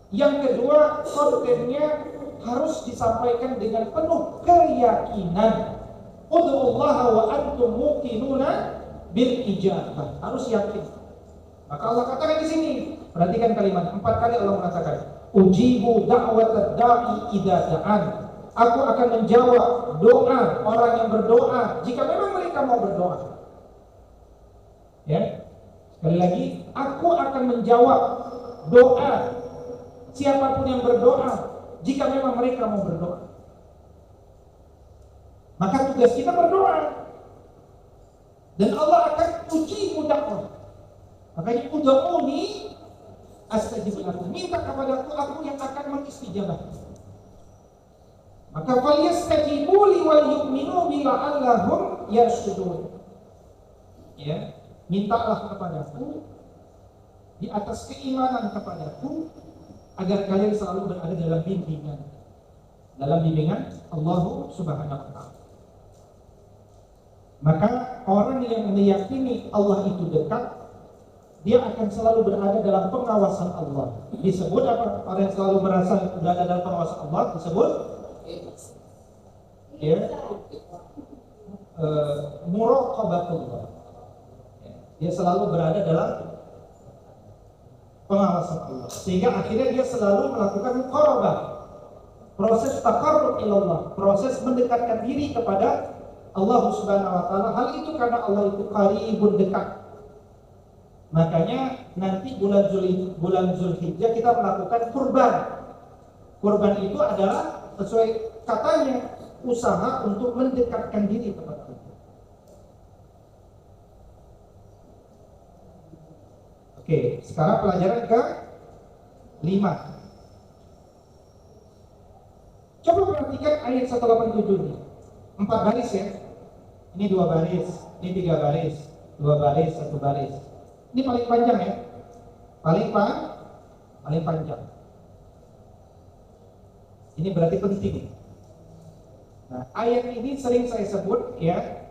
Yang kedua, kontennya harus disampaikan dengan penuh keyakinan. Ud'ullaha wa antum muqinuna bil ijabah. Harus yakin. Maka Allah katakan di sini, perhatikan kalimat 4 kali Allah mengatakan, ujibu da'watad da'i idza da'an. Aku akan menjawab doa orang yang berdoa jika memang mereka mau berdoa. Ya. Sekali lagi, aku akan menjawab doa siapapun yang berdoa jika memang mereka mau berdoa. Maka tugas kita berdoa. Dan Allah akan uji dakwah. Makanya ud'uni astajib lakum. Minta kepadaku, aku yang akan mengistijabah. Maka falyastajibu li wal yu'minu bi la'allahum yarshudun. Ya, mintalah kepadaku di atas keimanan kepadaku agar kalian selalu berada dalam bimbingan. Dalam bimbingan Allah Subhanahu wa taala. Maka orang yang meyakini Allah itu dekat, dia akan selalu berada dalam pengawasan Allah. Disebut apa? Orang yang selalu merasa berada dalam pengawasan Allah disebut ya, muraqabatullah. Dia selalu berada dalam pengawasan Allah. Sehingga akhirnya dia selalu melakukan muqarabah. Proses taqarrub ilallah, proses mendekatkan diri kepada Allah Subhanahu wa taala. Hal itu karena Allah itu qaribun, dekat. Makanya nanti bulan Zulhijjah kita melakukan kurban. Kurban itu adalah sesuai katanya usaha untuk mendekatkan diri kepada Allah. Oke, sekarang pelajaran ke-5. Coba perhatikan ayat 187 ini. 4 baris ya. Ini 2 baris, ini 3 baris, 2 baris, 1 baris. Ini paling panjang ya. Paling panjang. Ini berarti penting. Nah, ayat ini sering saya sebut ya,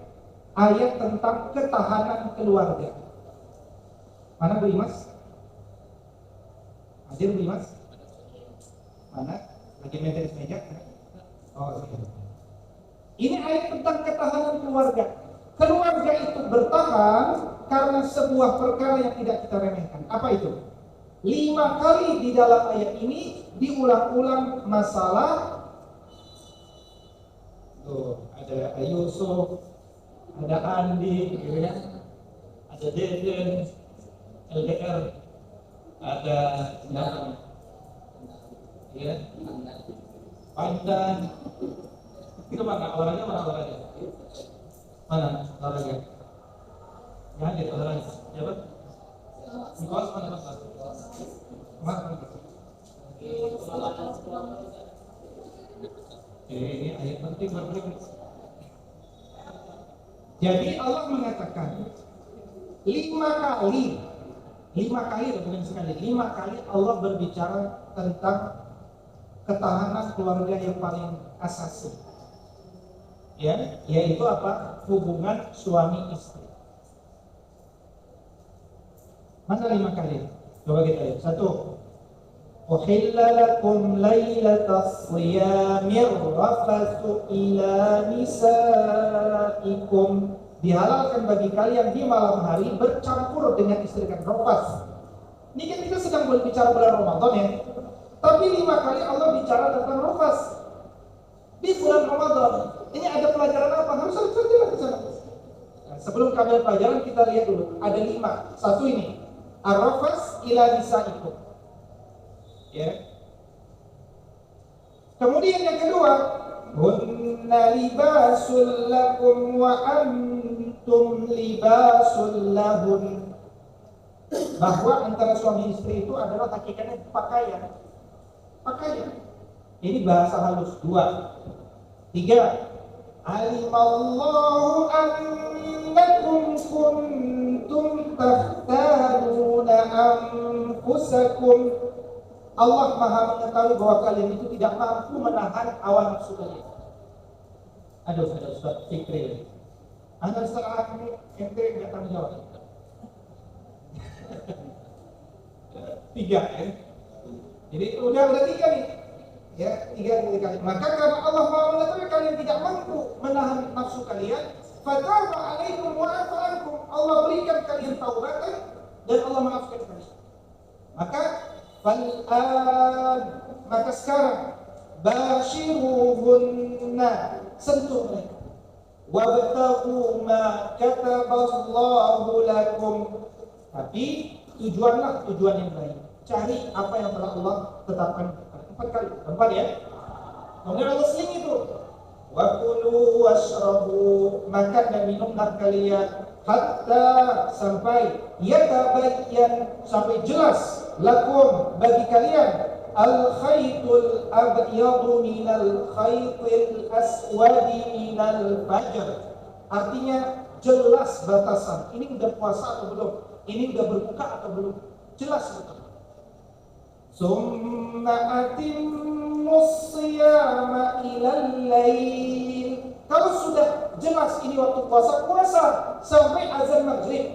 ayat tentang ketahanan keluarga. Mana Bu Imas? Hadir Bu Imas? Mana? Lagi maintenance meja? Oh, ini ayat tentang ketahanan keluarga. Keluarga itu bertahan karena sebuah perkara yang tidak kita remehkan. Apa itu? 5 kali di dalam ayat ini diulang-ulang masalah. Tuh, ada Yusuf, ada Andi, gitu ya. Ada Deden, LDR, ada ya, Pandan. Itu mana olahraga? Mana olahraga? Ya, hadir olahraga. Siapa? Nicholas mana Mas? Mana? Ini ayat penting berikut. Jadi Allah mengatakan 5 kali, bukan sekali, 5 kali Allah berbicara tentang ketahanan keluarga yang paling asasi. Ya, yaitu apa? Hubungan suami istri. Mana 5 kali? Coba kita lihat. 1. Uhilla lakum lailatas siyamir rafathu ila nisaikum. Dihalalkan bagi kalian di malam hari bercampur dengan istri kalian. Rafas. Ini kan kita sedang berbicara bulan Ramadan ya. Tapi 5 kali Allah bicara tentang rafas di bulan Ramadan. Ini ada pelajaran apa? Harus saja ke sana. Nah, sebelum kami pelajaran kita lihat dulu. Ada 5. 1 ini. Ar-rafas ila nisaikum. Ya. Kemudian yang kedua, hunna libasul lakum wa antum libasul lahun. Bahwa antara suami istri itu adalah hakikatnya pakaian. Ini bahasa halus. 2. 3. Alimallahu annakum kuntum takhtanuna anfusakum. Allah Maha mengetahui bahwa kalian itu tidak mampu menahan hawa nafsu kalian. Aduh, ada Ustaz Fikri. Anda salah ente nggak tanggung jawab. 3 ya. Jadi udah 3 nih. Ya, 3 kali. Maka karena Allah Maha mengetahui kalian tidak mampu menahan nafsu kalian, fataba alaikum wa afa ankum. Allah berikan kalian taubatan dan Allah maafkan kalian. Maka sekarang bashiruhunna, sentuh mereka. Wabtaghu ma kataballahu lakum. Tapi tujuanlah tujuan yang baik. Cari apa yang telah Allah tetapkan. 4 kali. 4 ya. Kemudian Allah seling itu. Wa kulu washrabu, makan dan minumlah kalian hatta sampai yatabayyan, sampai jelas lakum bagi kalian al-khaytul abyadu minal khaytil aswadi minal fajr. Artinya jelas batasan. Ini udah puasa atau belum? Ini udah berbuka atau belum? Jelas betul. Summa atimmus siyama ilal lail. Kalau sudah jelas ini waktu puasa, puasa sampai azan maghrib.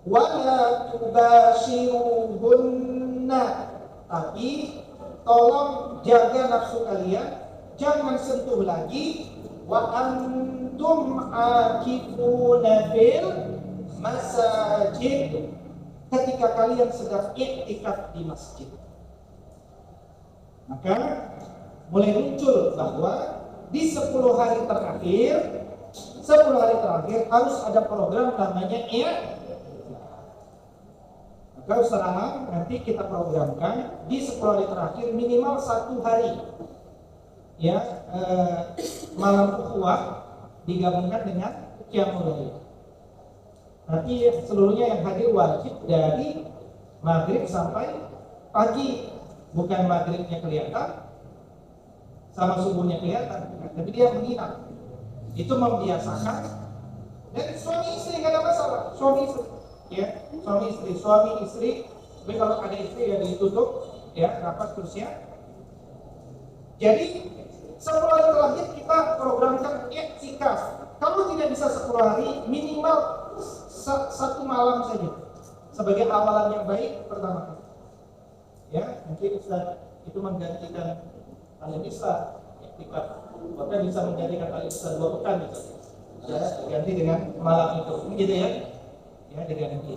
Wala tubashiruhunna, tapi tolong jaga nafsu kalian, jangan sentuh lagi. Wa antum akifuna fil masajid, ketika kalian sedang iktikaf di masjid. Maka mulai muncul bahwa di 10 hari terakhir harus ada program namanya Maka usaha nanti kita programkan di 10 hari terakhir minimal 1 hari ya, malam ukhuwah digabungkan dengan qiyamul lail. Nanti seluruhnya yang hadir wajib dari maghrib sampai pagi, bukan maghribnya kelihatan sama subuhnya kelihatan, tapi dia menginap. Itu membiasakan. Dan suami istri nggak ada masalah, suami istri, ya, suami istri. Tapi kalau ada istri ya ditutup, ya, rapat kursinya. Jadi 10 hari terakhir kita programkan iktikaf. Kalau tidak bisa 10 hari, minimal 1 malam saja sebagai awalan yang baik pertama kali. Ya, mungkin Ustaz itu menggantikan alim Islam iktikaf, bahkan bisa menggantikan alim Islam 2 pekan gitu. Ya, diganti dengan malam itu, gitu ya. Ya, diganti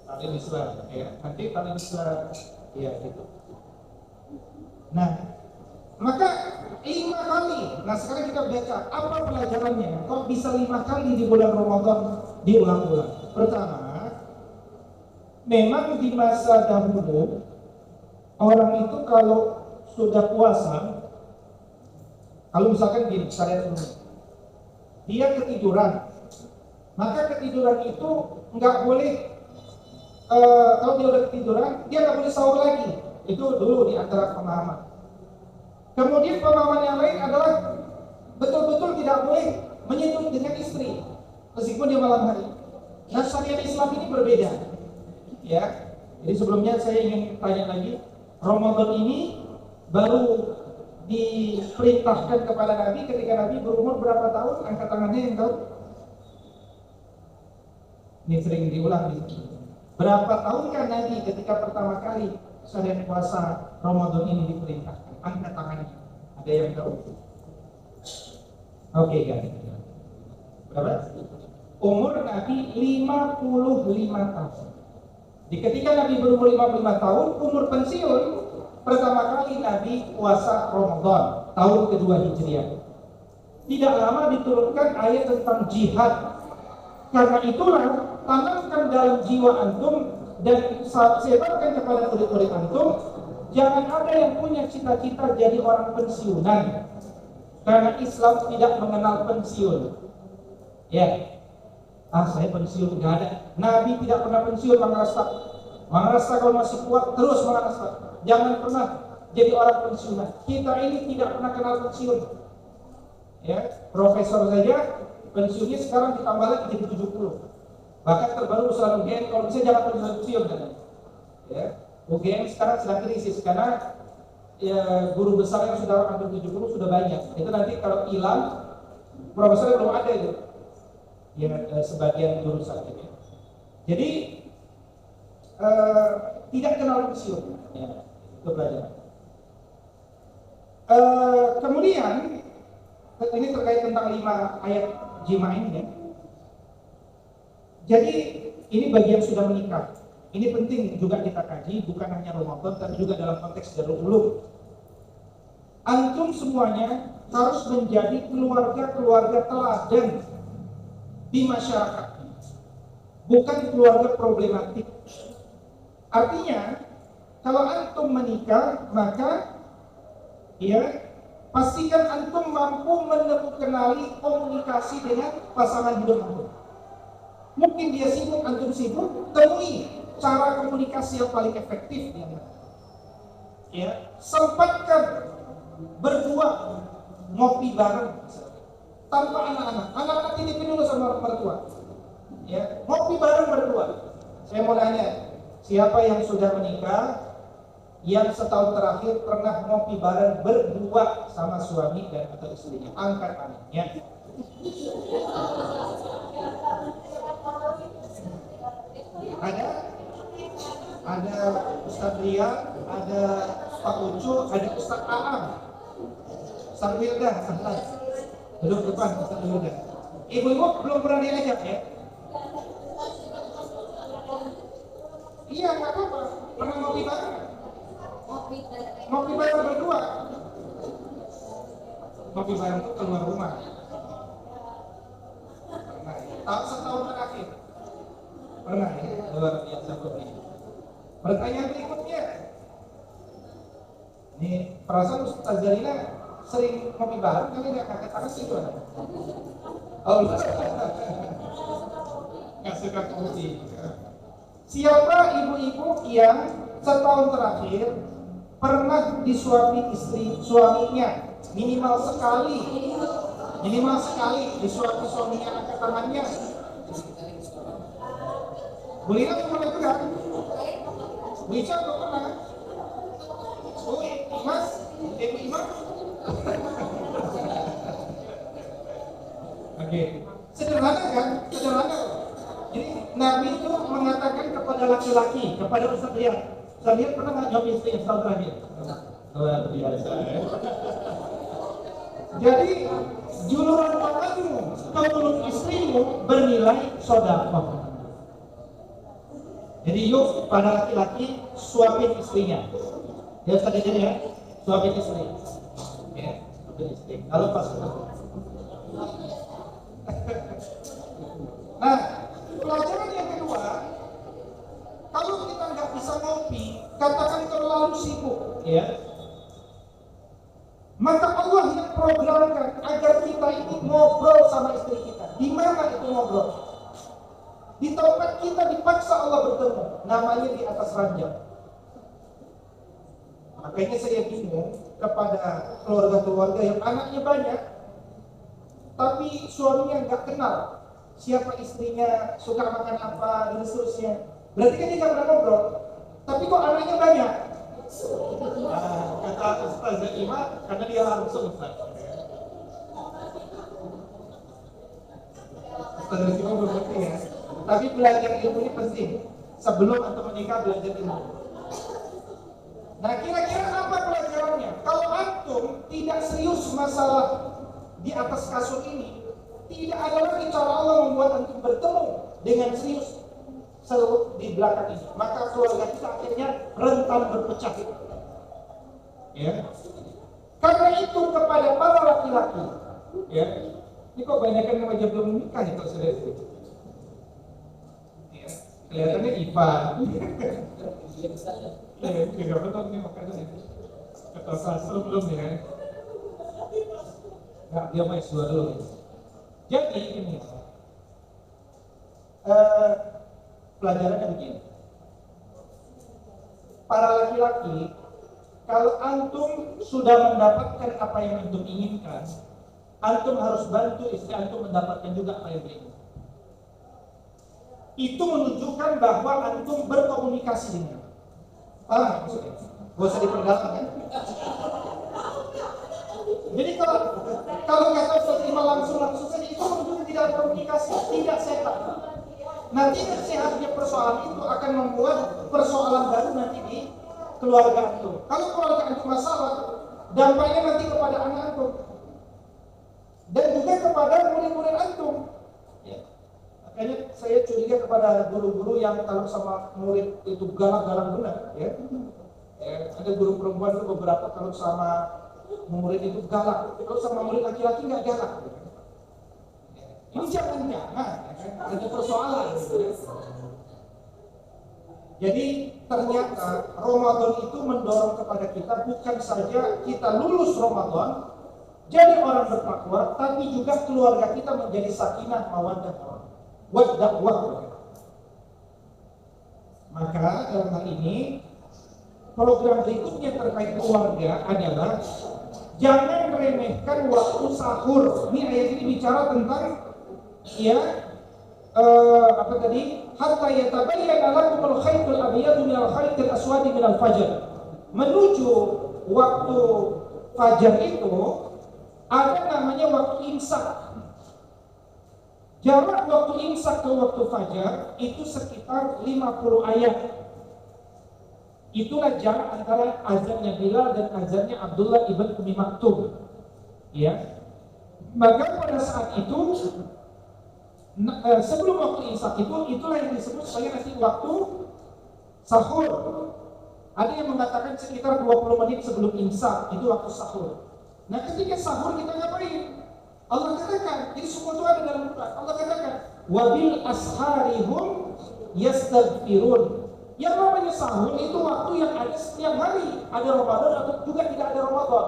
alim Islam, ya. Nanti alim Islam, ya gitu. Nah, maka 5 kali. Nah, sekarang kita baca apa pelajarannya. Kok bisa 5 kali di bulan Ramadan diulang-ulang? Pertama, memang di masa dahulu orang itu kalau sudah puasa, kalau misalkan gini, syariat umum, dia ketiduran, maka ketiduran itu nggak boleh. Kalau dia udah ketiduran, dia nggak boleh sahur lagi. Itu dulu di antara pemahaman. Kemudian pemahaman yang lain adalah betul-betul tidak boleh menyentuh dengan istri meskipun dia malam hari. Nah, syariat Islam ini berbeda. Ya. Jadi sebelumnya saya ingin tanya lagi, Ramadan ini baru diperintahkan kepada Nabi ketika Nabi berumur berapa tahun? Angkat tangannya yang tahu. Ini sering diulang di sini. Berapa tahun kan Nabi ketika pertama kali syariat puasa Ramadan ini diperintahkan? Angkat tangannya. Ada yang tahu? Oke, guys. Berapa? Umur Nabi 55 tahun. Di ketika Nabi berumur 55 tahun, umur pensiun, pertama kali Nabi puasa Ramadan tahun kedua Hijriah. Tidak lama diturunkan ayat tentang jihad. Karena itulah tanamkan dalam jiwa antum dan sebarkan kepada murid-murid antum, jangan ada yang punya cita-cita jadi orang pensiunan. Karena Islam tidak mengenal pensiun. Ya. Saya pensiun, nggak ada. Nabi tidak pernah pensiun mengerasa kalau masih kuat terus mengerasa. jangan pernah jadi orang pensiunan. Kita ini tidak pernah kenal pensiun. Ya, profesor saja pensiunnya sekarang ditambah lagi jadi 70. Bahkan terbaru usulan UGM kalau bisa jangan pensiun katanya. Ya, UGM sekarang sedang krisis karena ya, guru besar yang sudah hampir 70 sudah banyak. Itu nanti kalau hilang profesornya belum ada itu. Ya, sebagian jurusan gitu. Jadi tidak kenal pensiun. Ya, itu pelajaran. Kemudian ini terkait tentang 5 ayat jima ini ya. Jadi ini bagi yang sudah menikah. Ini penting juga kita kaji, bukan hanya Ramadan tapi juga dalam konteks Darul Ulum. Antum semuanya harus menjadi keluarga-keluarga teladan di masyarakat. Bukan keluarga problematik. Artinya, kalau antum menikah, maka ya pastikan antum mampu mengenali komunikasi dengan pasangan hidup antum. Mungkin dia sibuk, antum sibuk, temui cara komunikasi yang paling efektif dia. Ya, sempatkan berdua ngopi bareng tanpa anak-anak. Anak-anak titipin dulu sama mertua. Ya, ngopi bareng berdua. Saya mau nanya, siapa yang sudah menikah yang setahun terakhir pernah ngopi bareng berdua sama suami dan atau istrinya? Angkat tangannya. Ada Ustaz Rian, ada Pak Ucu, ada Ustaz Aam, Ustaz Wildan, belum depan Ustaz Wildan. Ibu-ibu belum pernah diajak ya? Iya, nggak apa-apa. Pernah ngopi bareng? Ngopi bareng berdua. Ngopi bareng itu keluar rumah. Pernah. Tahun setahun terakhir. Pernah ya? Luar biasa begini. Pertanyaan berikutnya. Nih, perasaan Ustaz Jalila sering ngopi bareng kali nggak kakek tangan sih gimana? Oh, nggak suka kopi. Siapa ibu-ibu yang setahun terakhir pernah disuapi suaminya minimal sekali disuapi suaminya angkat tangannya? Bu Lina pernah juga? Bu Ica nggak pernah? Bu Imas? Ibu Imas? Oke, sederhana kan? Sederhana. Jadi Nabi itu mengatakan kepada laki-laki, kepada Ustaz Rian, Ustaz Rian pernah nggak jawab istrinya setahun terakhir? Luar biasa. Jadi juluran tanganmu ke mulut istrimu bernilai sedekah. Jadi yuk pada laki-laki suapin istrinya. Ya Ustaz Rian ya, suapin istri. Ya, suapin istri. Kalau pas. Nah, pelajaran yang kedua, kalau kita nggak bisa ngopi, katakan terlalu sibuk, ya, maka Allah yang programkan agar kita ini ngobrol sama istri kita. Di mana itu ngobrol? Di tempat kita dipaksa Allah bertemu, namanya di atas ranjang. Makanya saya bingung kepada keluarga-keluarga yang anaknya banyak, tapi suaminya nggak kenal siapa istrinya, suka makan apa, dan seterusnya. Berarti kan dia nggak pernah ngobrol. Tapi kok anaknya banyak? Nah, kata Ustaz Ima, karena dia langsung Ustaz. Ustaz Ima berarti ya. Tapi belajar ilmu ini penting. Sebelum atau menikah belajar ilmu. Nah, kira-kira apa pelajarannya? Kalau antum tidak serius masalah di atas kasur ini, tidak ada lagi cara Allah membuat antum bertemu dengan serius di belakang ini. Maka keluarga kita akhirnya rentan berpecah. Ya. Karena itu kepada para laki-laki, ya. Ini kok banyak yang remaja belum menikah nih kalau sudah itu. Ya. Kelihatannya Ivan. Ya, juga betul nih makanya. Kata sastra belum ya. Nggak, dia mau S2 dulu. Jadi ini pelajarannya begini. Para laki-laki kalau antum sudah mendapatkan apa yang antum inginkan, antum harus bantu istri antum mendapatkan juga apa yang dia inginkan. Itu menunjukkan bahwa antum berkomunikasi dengan. Paham nggak maksudnya? Gak usah diperdalam kan? Jadi kalau kata Ustaz Iman langsung saja itu menunjukkan tidak ada komunikasi, tidak sehat. Nanti sehatnya persoalan itu akan membuat persoalan baru nanti di keluarga antum. Kalau keluarga antum masalah, dampaknya nanti kepada anak antum dan juga kepada murid-murid antum. Ya. Makanya saya curiga kepada guru-guru yang kalau sama murid itu galak-galak benar. Ya. Ada guru perempuan itu beberapa kalau sama murid itu galak, kalau sama murid laki-laki nggak galak. Ini jangan-jangan ada persoalan. Jadi ternyata Ramadan itu mendorong kepada kita bukan saja kita lulus Ramadan jadi orang bertakwa, tapi juga keluarga kita menjadi sakinah mawaddah waddaqwah. Maka dalam hal ini program berikutnya terkait keluarga adalah jangan remehkan waktu sahur. Ini ayat ini bicara tentang apa tadi? Hatta yatabayyana lakumul khaytul abyadu minal khaytil aswadi minal fajr. Menuju waktu fajar itu ada namanya waktu imsak. Jarak waktu imsak ke waktu fajar itu sekitar 50 ayat. Itulah jarak antara azannya Bilal dan azannya Abdullah ibn Ummi Maktum. Ya. Maka pada saat itu sebelum waktu imsak itulah yang disebut sebagai nanti waktu sahur. Ada yang mengatakan sekitar 20 menit sebelum imsak itu waktu sahur. Nah, ketika sahur kita ngapain? Allah katakan, ini semua itu ada dalam Quran. Allah katakan, wabil asharihum yastaghfirun. Yang namanya sahur itu waktu yang ada setiap hari, ada Ramadan atau juga tidak ada Ramadan.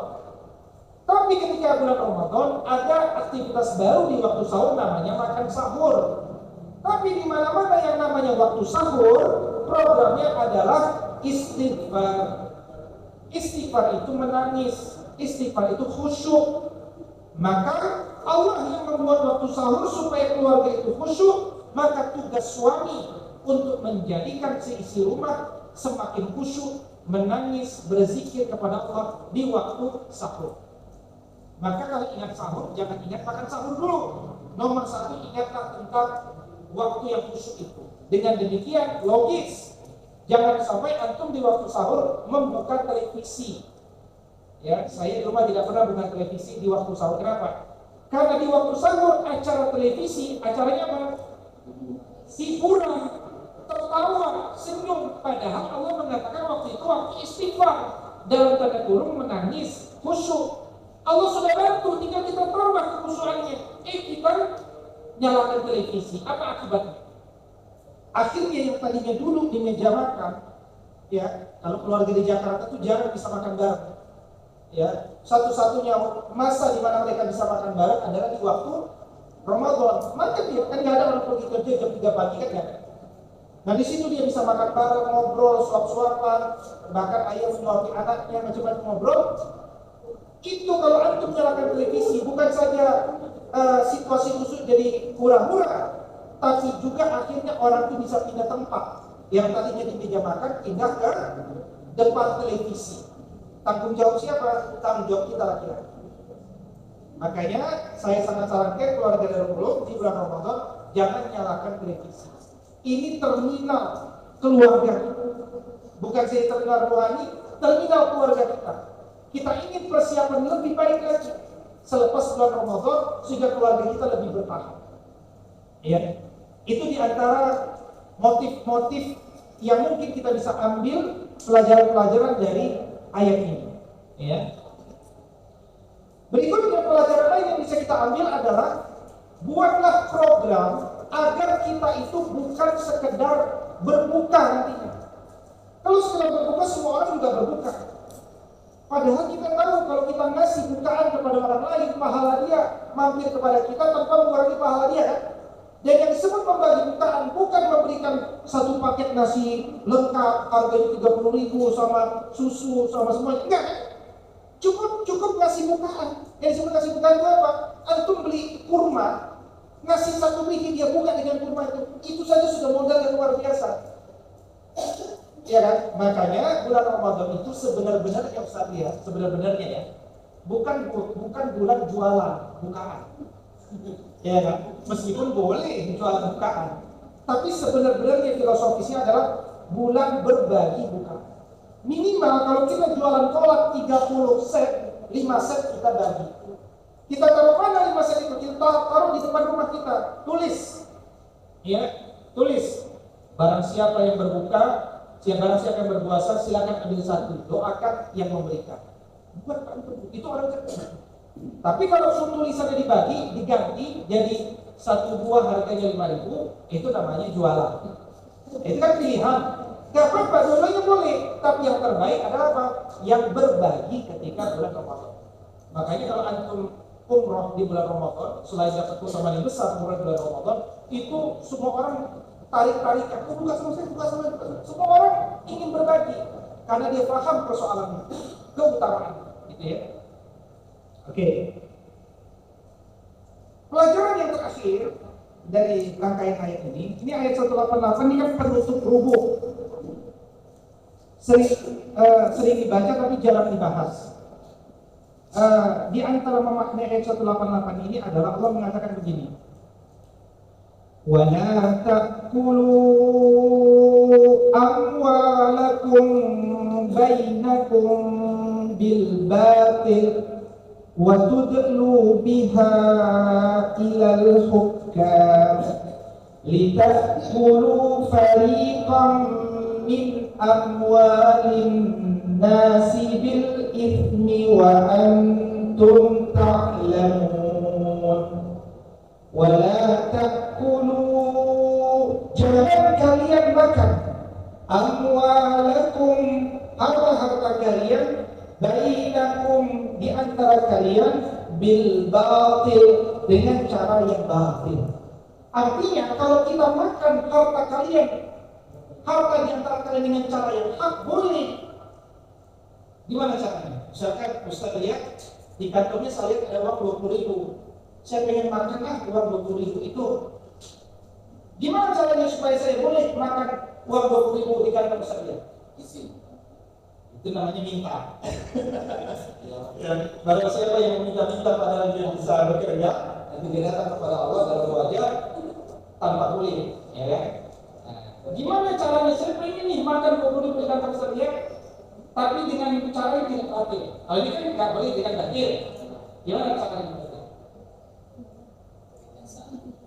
Tapi ketika bulan Ramadan ada aktivitas baru di waktu sahur namanya makan sahur. Tapi di mana-mana yang namanya waktu sahur, programnya adalah istighfar. Istighfar itu menangis, istighfar itu khusyuk. Maka Allah yang membuat waktu sahur supaya keluarga itu khusyuk, maka tugas suami untuk menjadikan seisi rumah semakin khusyuk, menangis, berzikir kepada Allah di waktu sahur. Maka kalau ingat sahur, jangan ingat makan sahur dulu. Nomor satu, ingatlah tentang waktu yang khusyuk itu. Dengan demikian, logis, jangan sampai antum di waktu sahur membuka televisi. Ya, saya di rumah tidak pernah buka televisi di waktu sahur. Kenapa? Karena di waktu sahur acara televisi, acaranya apa? Hiburan, tertawa, senyum. Padahal Allah mengatakan waktu itu waktu istighfar, dalam tanda kurung menangis, khusyuk. Allah sudah bantu, tinggal kita tambah kekhusyukannya. Kita nyalakan televisi. Apa akibatnya? Akhirnya yang tadinya dulu di meja makan, ya, kalau keluarga di Jakarta tuh jarang bisa makan bareng. Ya, satu-satunya masa di mana mereka bisa makan bareng adalah di waktu Ramadan. Maka dia kan nggak ada orang pergi kerja jam 3 pagi kan ya. Nah di situ dia bisa makan bareng, ngobrol, suap-suapan, bahkan ayah menyuapi anaknya, macam-macam ngobrol. Itu kalau antum nyalakan televisi, bukan saja situasi khusus jadi hura-hura, tapi juga akhirnya orang itu bisa pindah tempat. Yang tadinya di meja makan pindah ke depan televisi. Tanggung jawab siapa? Tanggung jawab kita laki-laki. Makanya saya sangat sarankan keluarga Darul Ulum di bulan Ramadan jangan nyalakan televisi. Ini terminal keluarga kita. Bukan saja terminal rohani, terminal keluarga kita. Kita ingin persiapan lebih baik lagi selepas bulan Ramadan sehingga keluarga kita lebih bertahan. Ya, itu diantara motif-motif yang mungkin kita bisa ambil pelajaran-pelajaran dari ayat ini. Ya. Berikutnya pelajaran lain yang bisa kita ambil adalah buatlah program agar kita itu bukan sekedar berbuka nantinya. Kalau sekedar berbuka semua orang juga berbuka. Padahal kita tahu kalau kita ngasih bukaan kepada orang lain, pahala dia mampir kepada kita tanpa mengurangi pahala dia kan? Dan yang disebut membagi bukaan bukan memberikan satu paket nasi lengkap harganya 30.000 sama susu sama semuanya. Enggak kan? Cukup ngasih bukaan. Yang disebut ngasih bukaan itu apa? Antum beli kurma, ngasih satu biji dia buka dengan kurma itu saja sudah modal yang luar biasa. Ya kan? Makanya bulan Ramadan itu sebenar-benarnya Ustaz lihat, sebenar-benarnya ya. Bukan bulan jualan bukaan. Ya kan? Meskipun boleh jualan bukaan, tapi sebenarnya filosofisnya adalah bulan berbagi bukaan. Minimal kalau kita jualan kolak 30 set, 5 set kita bagi. Kita taruh mana 5 set itu? Kita taruh di depan rumah kita. Tulis. Ya, tulis. Barang siapa yang berbuka, barang siapa yang berpuasa, silakan ambil satu. Doakan yang memberikan. Bukan itu orang kecil. Tapi kalau tulisannya dibagi, diganti jadi satu buah harganya 5.000, itu namanya jualan. Itu kan pilihan. Gak apa-apa, dua-duanya boleh. Tapi yang terbaik adalah apa? Yang berbagi ketika bulan Ramadan. Makanya kalau antum umroh di bulan Ramadan, selain dapat keutamaan yang besar umroh di bulan Ramadan, itu semua orang tarik-tarikan. Bukan sama saya, bukan sama saya. Semua orang ingin berbagi karena dia paham persoalan keutamaan, gitu ya. Oke. Pelajaran yang terakhir dari rangkaian ayat ini ayat 188 ini kan penutup rubuh. Sering dibaca tapi jarang dibahas. Di antara memaknai ayat 188 ini adalah Allah mengatakan begini. وَلَا تَأْكُلُوا أَمْوَالَكُمْ بَيْنَكُمْ بِالْبَاطِلِ وَتُدْلُوا بِهَا إِلَى الْحُكَّامِ لِتَأْكُلُوا فَرِيقًا مِنْ أَمْوَالِ النَّاسِ بِالْإِثْمِ وَأَنْتُمْ تَعْلَمُونَ وَلَا تَأْكُلُوا jangan kalian makan amwalakum harta kalian bainakum di antara kalian bil batil dengan cara yang batil. Artinya kalau kita makan harta kalian, harta di antara kalian dengan cara yang hak boleh. Gimana caranya? Misalkan Ustaz lihat di kantongnya saya lihat ada uang 20.000. Saya pengen makan uang 20.000 itu. Gimana caranya supaya saya boleh makan uang 20.000 di kantong saya? Isi. Itu namanya minta. Dan barang siapa yang meminta-minta pada yang bisa bekerja, nanti dia datang kepada Allah dalam wajah tanpa boleh, ya kan? Gimana caranya saya pengen nih makan 20.000 di kantong saya, tapi dengan cara yang tidak adil. Kalau ini kan nggak boleh dengan adil. Gimana caranya?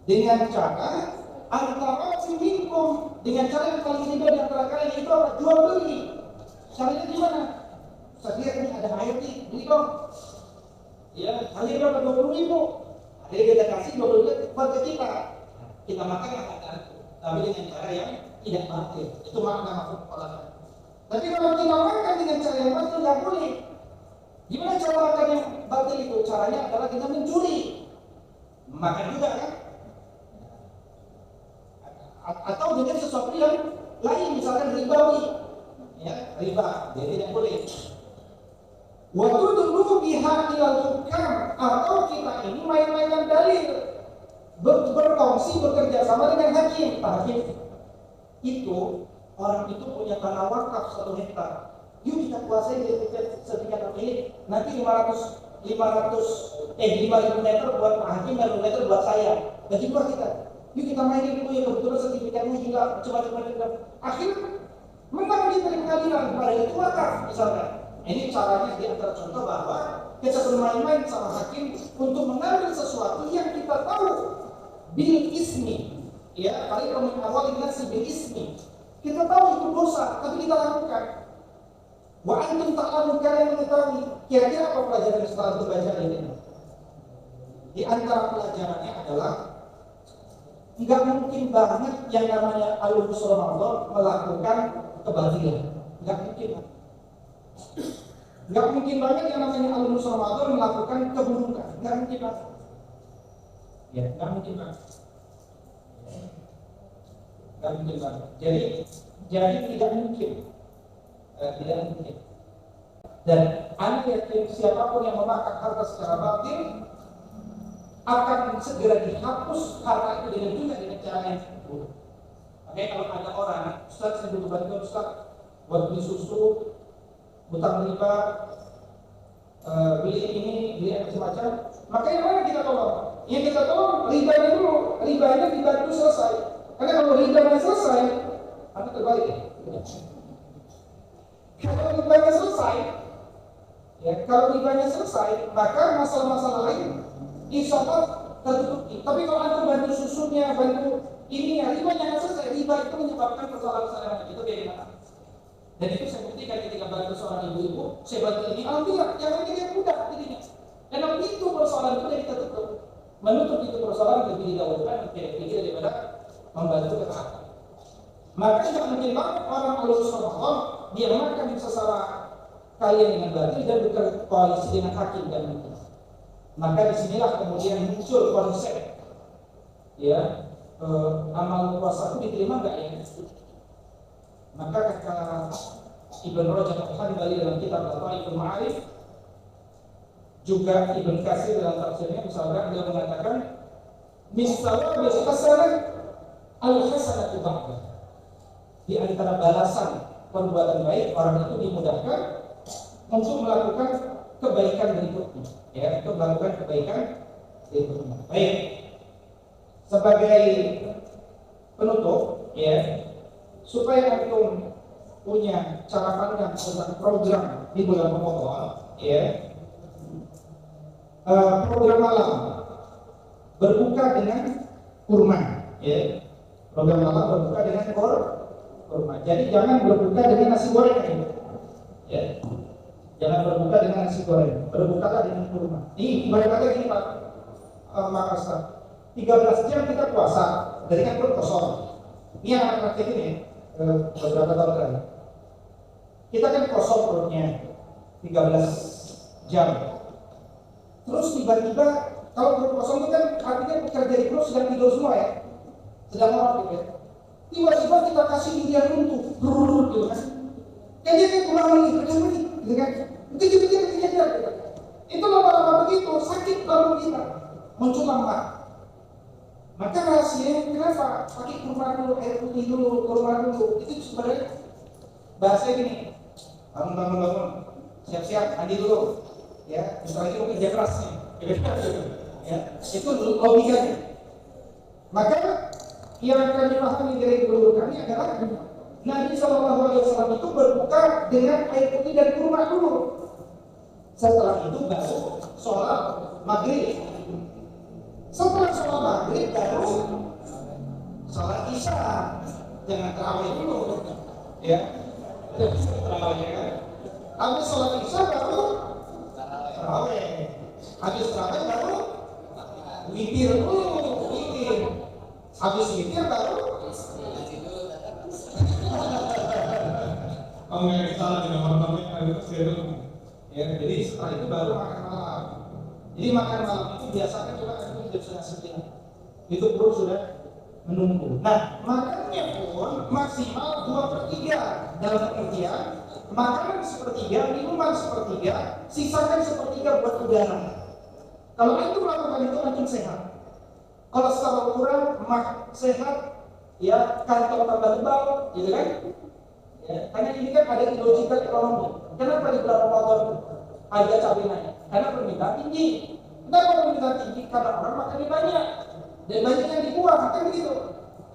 Dengan cara antara minkum, dengan cara yang paling mudah di antara kalian itu apa? Jual beli. Caranya gimana? Saya lihat nih ada air nih, beli dong. Ya, air berapa? 20.000. Ada yang kita kasih 20.000 buat kita. Kita makan akan tapi dengan cara yang tidak batil. Itu makna maksud Allah. Tapi kalau kita makan dengan cara yang batil tidak boleh. Gimana cara makan yang batil itu? Caranya adalah kita mencuri. Makan juga kan? Atau dengan sesuatu yang lain, misalkan ribawi, ya riba, jadi tidak boleh. Waktu dulu biha ilal hukam, atau kita ini main-mainan dalil, berkongsi bekerja sama dengan hakim. Hakim itu orang itu punya tanah wakaf 1 hektar. Yuk kita kuasai sekitar ini, nanti 5.000 meter buat Pak Hakim dan 5 meter buat saya. Jadi buat kita. Yuk kita mainin dulu ya, kebetulan sertifikatnya hilang, coba-coba. Akhirnya menang di pengadilan, pada itu wakaf misalkan. Ini caranya di antara contoh bahwa kita bermain-main sama hakim untuk mengambil sesuatu yang kita tahu bil ismi. Ya, kali kalau awal nasi bil ismi. Kita tahu itu dosa, tapi kita lakukan. Wa antum ta'lamun, kalian mengetahui. Kira-kira apa pelajaran setelah itu baca ini? Di antara pelajarannya adalah nggak mungkin banget yang namanya alumnus Ramadan melakukan kebatilan. Nggak mungkin. Nggak mungkin banget yang namanya alumnus Ramadan melakukan keburukan. Nggak mungkin banget. Ya, nggak mungkin banget. Nggak mungkin banget. Jadi tidak mungkin, tidak mungkin. Dan ana yakin siapapun yang memakan harta secara batil akan segera dihapus harta itu dengan cara yang buruk. Makanya kalau ada orang, Ustaz saya butuh bantuan Ustaz buat beli susu, hutang riba, beli ini, beli macam-macam, maka yang mana kita tolong? Yang kita tolong ribanya dulu, ribanya dibantu selesai. Karena kalau ribanya selesai, apa terbalik? Kalau ribanya selesai, kalau ribanya selesai, maka masalah-masalah lain insya Allah tertutupi. Tapi kalau anda bantu susunya, bantu ini ya, ribanya nggak selesai. Riba itu menyebabkan persoalan-persoalan itu bagaimana? Dan itu saya buktikan ketika bantu seorang ibu-ibu, saya bantu ini, alhamdulillah, yang ini dia mudah jadinya. Karena itu persoalan itu yang kita tutup. Menutup itu persoalan lebih didahulukan pikir daripada membantu kesehatan. Maka jangan mungkin banget orang alus Allah dia makan sesama kalian dengan batil dan berkoalisi dengan hakim dan hakim. Maka disinilah kemudian muncul konsep amal puasa itu diterima nggak ya? Maka kata Ibn Rajab Al-Hanbali dalam kitab Lataiful Ma'arif, juga Ibn Katsir dalam tafsirnya misalkan dia mengatakan misalnya hasanah al-hasanatu ba'dah. Di antara balasan perbuatan baik orang itu dimudahkan untuk melakukan kebaikan berikutnya, untuk melakukan kebaikan berikutnya. Baik. Sebagai penutup, supaya antum punya cara pandang tentang program di bulan Ramadan, program malam berbuka dengan kurma, program malam berbuka dengan kurma. Jadi jangan berbuka dengan nasi goreng, jangan berbuka dengan nasi goreng, berbukalah dengan kurma. Ini ibarat kata gini Pak Makassar, 13 jam kita puasa, dari kan perut kosong. Ini yang praktik ini beberapa tahun terakhir. Kita kan kosong perutnya 13 jam. Terus tiba-tiba kalau perut kosong itu kan artinya pekerja di perut sedang tidur semua sedang orang gitu. Tiba-tiba kita kasih dia runtuh, gitu kan. Dia kan pulang lagi, gitu kan. Kejar. Itu lama-lama begitu, sakit lambung kita, muncul lemah. Maka rahasianya kenapa pakai kurma dulu, air putih dulu, kurma dulu. Itu sebenarnya bahasa gini, bangun, siap-siap, mandi dulu, setelah itu kerja keras itu logikanya. Maka yang kami pahami dari guru kami adalah Nabi SAW itu berbuka dengan air putih dan kurma dulu. Setelah itu baru sholat maghrib. Setelah sholat maghrib baru sholat isya. Jangan terawih dulu, terawihnya kan. Habis sholat isya baru terawih. Habis terawih baru witir dulu, witir. Habis witir baru kalau yang salah di nomor itu jadi setelah itu baru makan malam. Jadi makan malam itu biasanya juga itu sudah setting. Itu perut sudah menunggu. Nah, makannya pun maksimal 2/3 dalam pengertian makanan sepertiga, minuman sepertiga, sisakan sepertiga buat udara. Kalau itu melakukan itu antum sehat. Kolesterol kurang, sehat, kantong tambah tebal, gitu kan? Karena ini kan ada logical ekonomi. Kenapa di bulan Ramadan harga cabai naik? Karena permintaan tinggi. Kenapa permintaan tinggi? Karena orang makannya banyak dan banyak yang dibuang, kan begitu.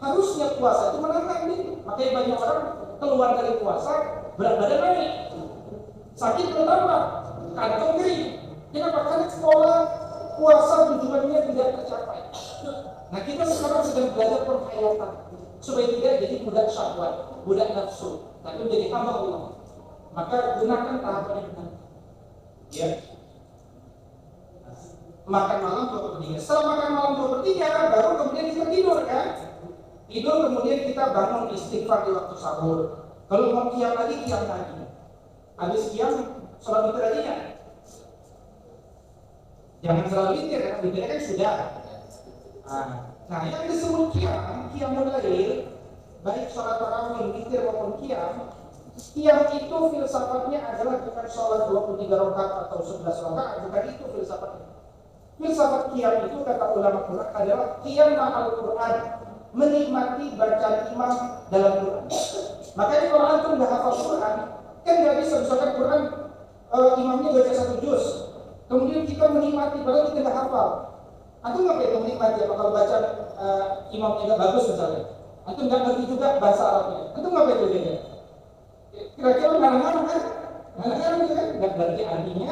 Harusnya puasa itu menahan nih. Makanya banyak orang keluar dari puasa berat badan naik, sakit bertambah, kantong kering. Kenapa? Karena sekolah puasa tujuannya tidak tercapai. Nah kita sekarang sedang belajar penghayatan supaya tidak jadi budak syahwat, budak nafsu, tapi menjadi hamba Allah. Maka gunakan tahapan yang benar. Makan malam 2/3. Setelah makan malam 2/3, baru kemudian kita tidur kan? Tidur kemudian kita bangun istighfar di waktu sahur. Kalau mau qiyam lagi. Habis qiyam sholat witir aja ya. Jangan selalu witir karena witirnya kan sudah. Nah, yang disebut qiyamul lail baik sholat tarawih, witir maupun qiyam. Qiyam itu filsafatnya adalah bukan sholat 23 rakaat atau 11 rakaat, bukan itu filsafatnya. Filsafat qiyam itu kata ulama Quran adalah qiyam ma'al Quran, menikmati bacaan imam dalam Quran. Makanya Quran itu nggak hafal Quran, kan nggak bisa misalkan Quran imamnya baca 1 juz, kemudian kita menikmati padahal kita nggak hafal. Antum nggak bisa menikmati apa kalau baca imamnya nggak bagus misalnya, antum nggak ngerti juga bahasa Arabnya, antum nggak bisa beda. Kira-kira ngarang-ngarang kan? Ngarang-ngarang gitu kan? Nggak berarti artinya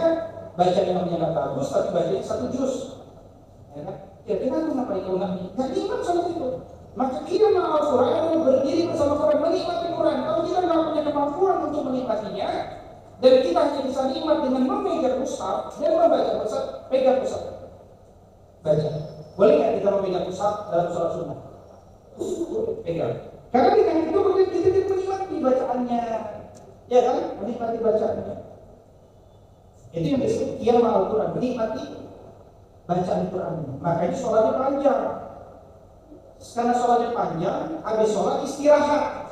baca imamnya nggak bagus tapi bacanya 1 juz. Ya kan? Kira-kira antum ngapain kalau nggak imam salat itu? Maka kita mengenal Quran, berdiri bersama Quran, menikmati Quran. Kalau kita nggak punya kemampuan untuk menikmatinya, dan kita hanya bisa nikmat dengan memegang mushaf dan membaca mushaf, pegang mushaf, baca. Boleh nggak kita memegang mushaf dalam sholat sunnah? Pegang. Karena dengan itu kemudian kita menikmati bacaannya, ya kan? Menikmati bacaannya. Itu yang disebut qiyam al-Quran, menikmati bacaan Quran. Makanya sholatnya panjang. Karena sholatnya panjang, habis sholat istirahat,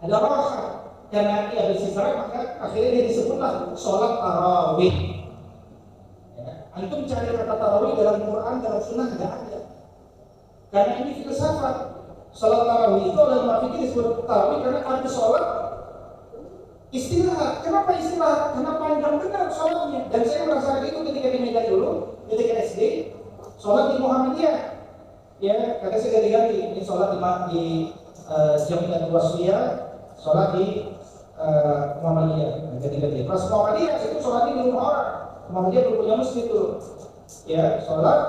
ada rahat. Dan nanti habis istirahat, maka akhirnya dia disebutlah sholat tarawih. Ya. Antum cari kata tarawih dalam Quran, dalam Sunnah nggak ada. Karena ini filsafat. Sholat tarawih itu dalam fikih disebut tarawih karena habis sholat istirahat. Kenapa istirahat? Karena panjang benar sholatnya. Dan saya merasakan itu ketika di Medan dulu, ketika SD, sholat di Muhammadiyah. Ya, karena saya ganti-ganti. Ini sholat di Jamiat Waswiyah, sholat di Muhammadiyah. Ganti-ganti. Pas Muhammadiyah itu sholatnya di rumah orang. Muhammadiyah belum punya masjid dulu. Ya, sholat.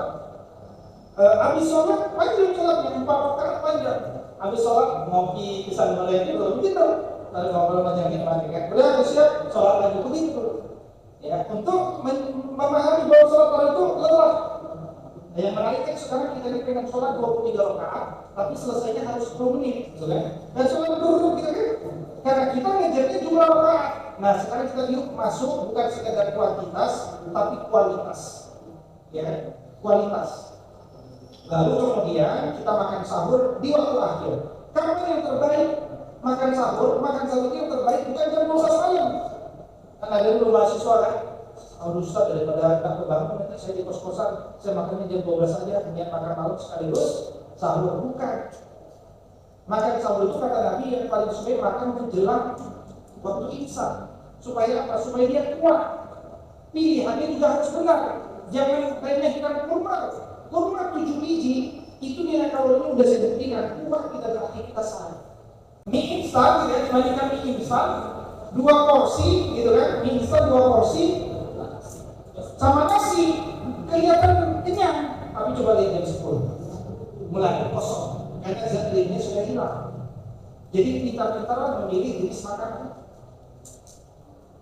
Habis sholat panjang sholatnya, 4 rakaat panjang. Habis sholat ngopi pisang goreng itu begitu. Lalu ngobrol panjang kita kan. Udah habis siap sholat lagi begitu. Ya, untuk memahami bahwa sholat itu lelah. Yang menarik kan sekarang kita dipegang sholat 23 rakaat, tapi selesainya harus 10 menit, gitu kan? Dan sholat duduk gitu kan? Karena kita ngejarnya jumlah rakaat. Nah, sekarang kita yuk masuk bukan sekedar kuantitas, tapi kualitas. Ya, kualitas. Lalu kemudian kita makan sahur di waktu akhir. Kapan yang terbaik makan sahur yang terbaik bukan jam 12 malam. Kan ada dulu mahasiswa kan? Ustaz daripada tak kebangun nanti saya di kos-kosan, saya makannya jam 12 saja, kemudian makan malam sekaligus sahur. Bukan. Makan sahur itu kata Nabi yang paling suka makan menjelang waktu imsak. Supaya apa? Supaya dia kuat. Pilihannya juga harus benar. Jangan remehkan kurma. Kurma 7 biji itu nilai kalorinya udah saya buktikan. Kuat kita beraktivitas sehari. Mie instan, tidak dibandingkan mie instan 2 porsi, gitu kan? Mie instan 2 porsi sama nasi kelihatan kenyang, tapi coba lihat jam 10 mulai kosong karena zat lainnya sudah hilang. Jadi pintar-pintar memilih jenis makanan.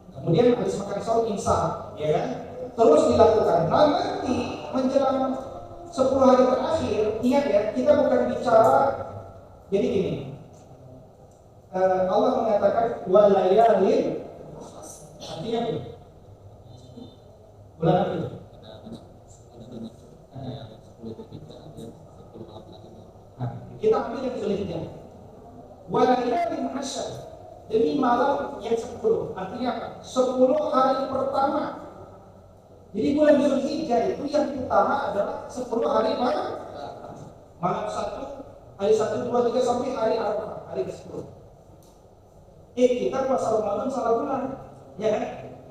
Kemudian habis makan sahur insaf, ya kan? Terus dilakukan. Nah, nanti menjelang 10 hari terakhir, ingat ya, kita bukan bicara. Jadi gini, Allah mengatakan walayalin, artinya apa? Bulan apa itu? Nah, kita ambil yang selanjutnya. Walayalin asyar, demi malam yang 10. Artinya apa? 10 hari pertama. Jadi bulan Zulhijjah itu yang utama adalah 10 hari malam. Malam 1, hari 1, 2, 3 sampai hari Arafah, hari ke-10. Kita puasa Ramadan salah bulan, ya kan?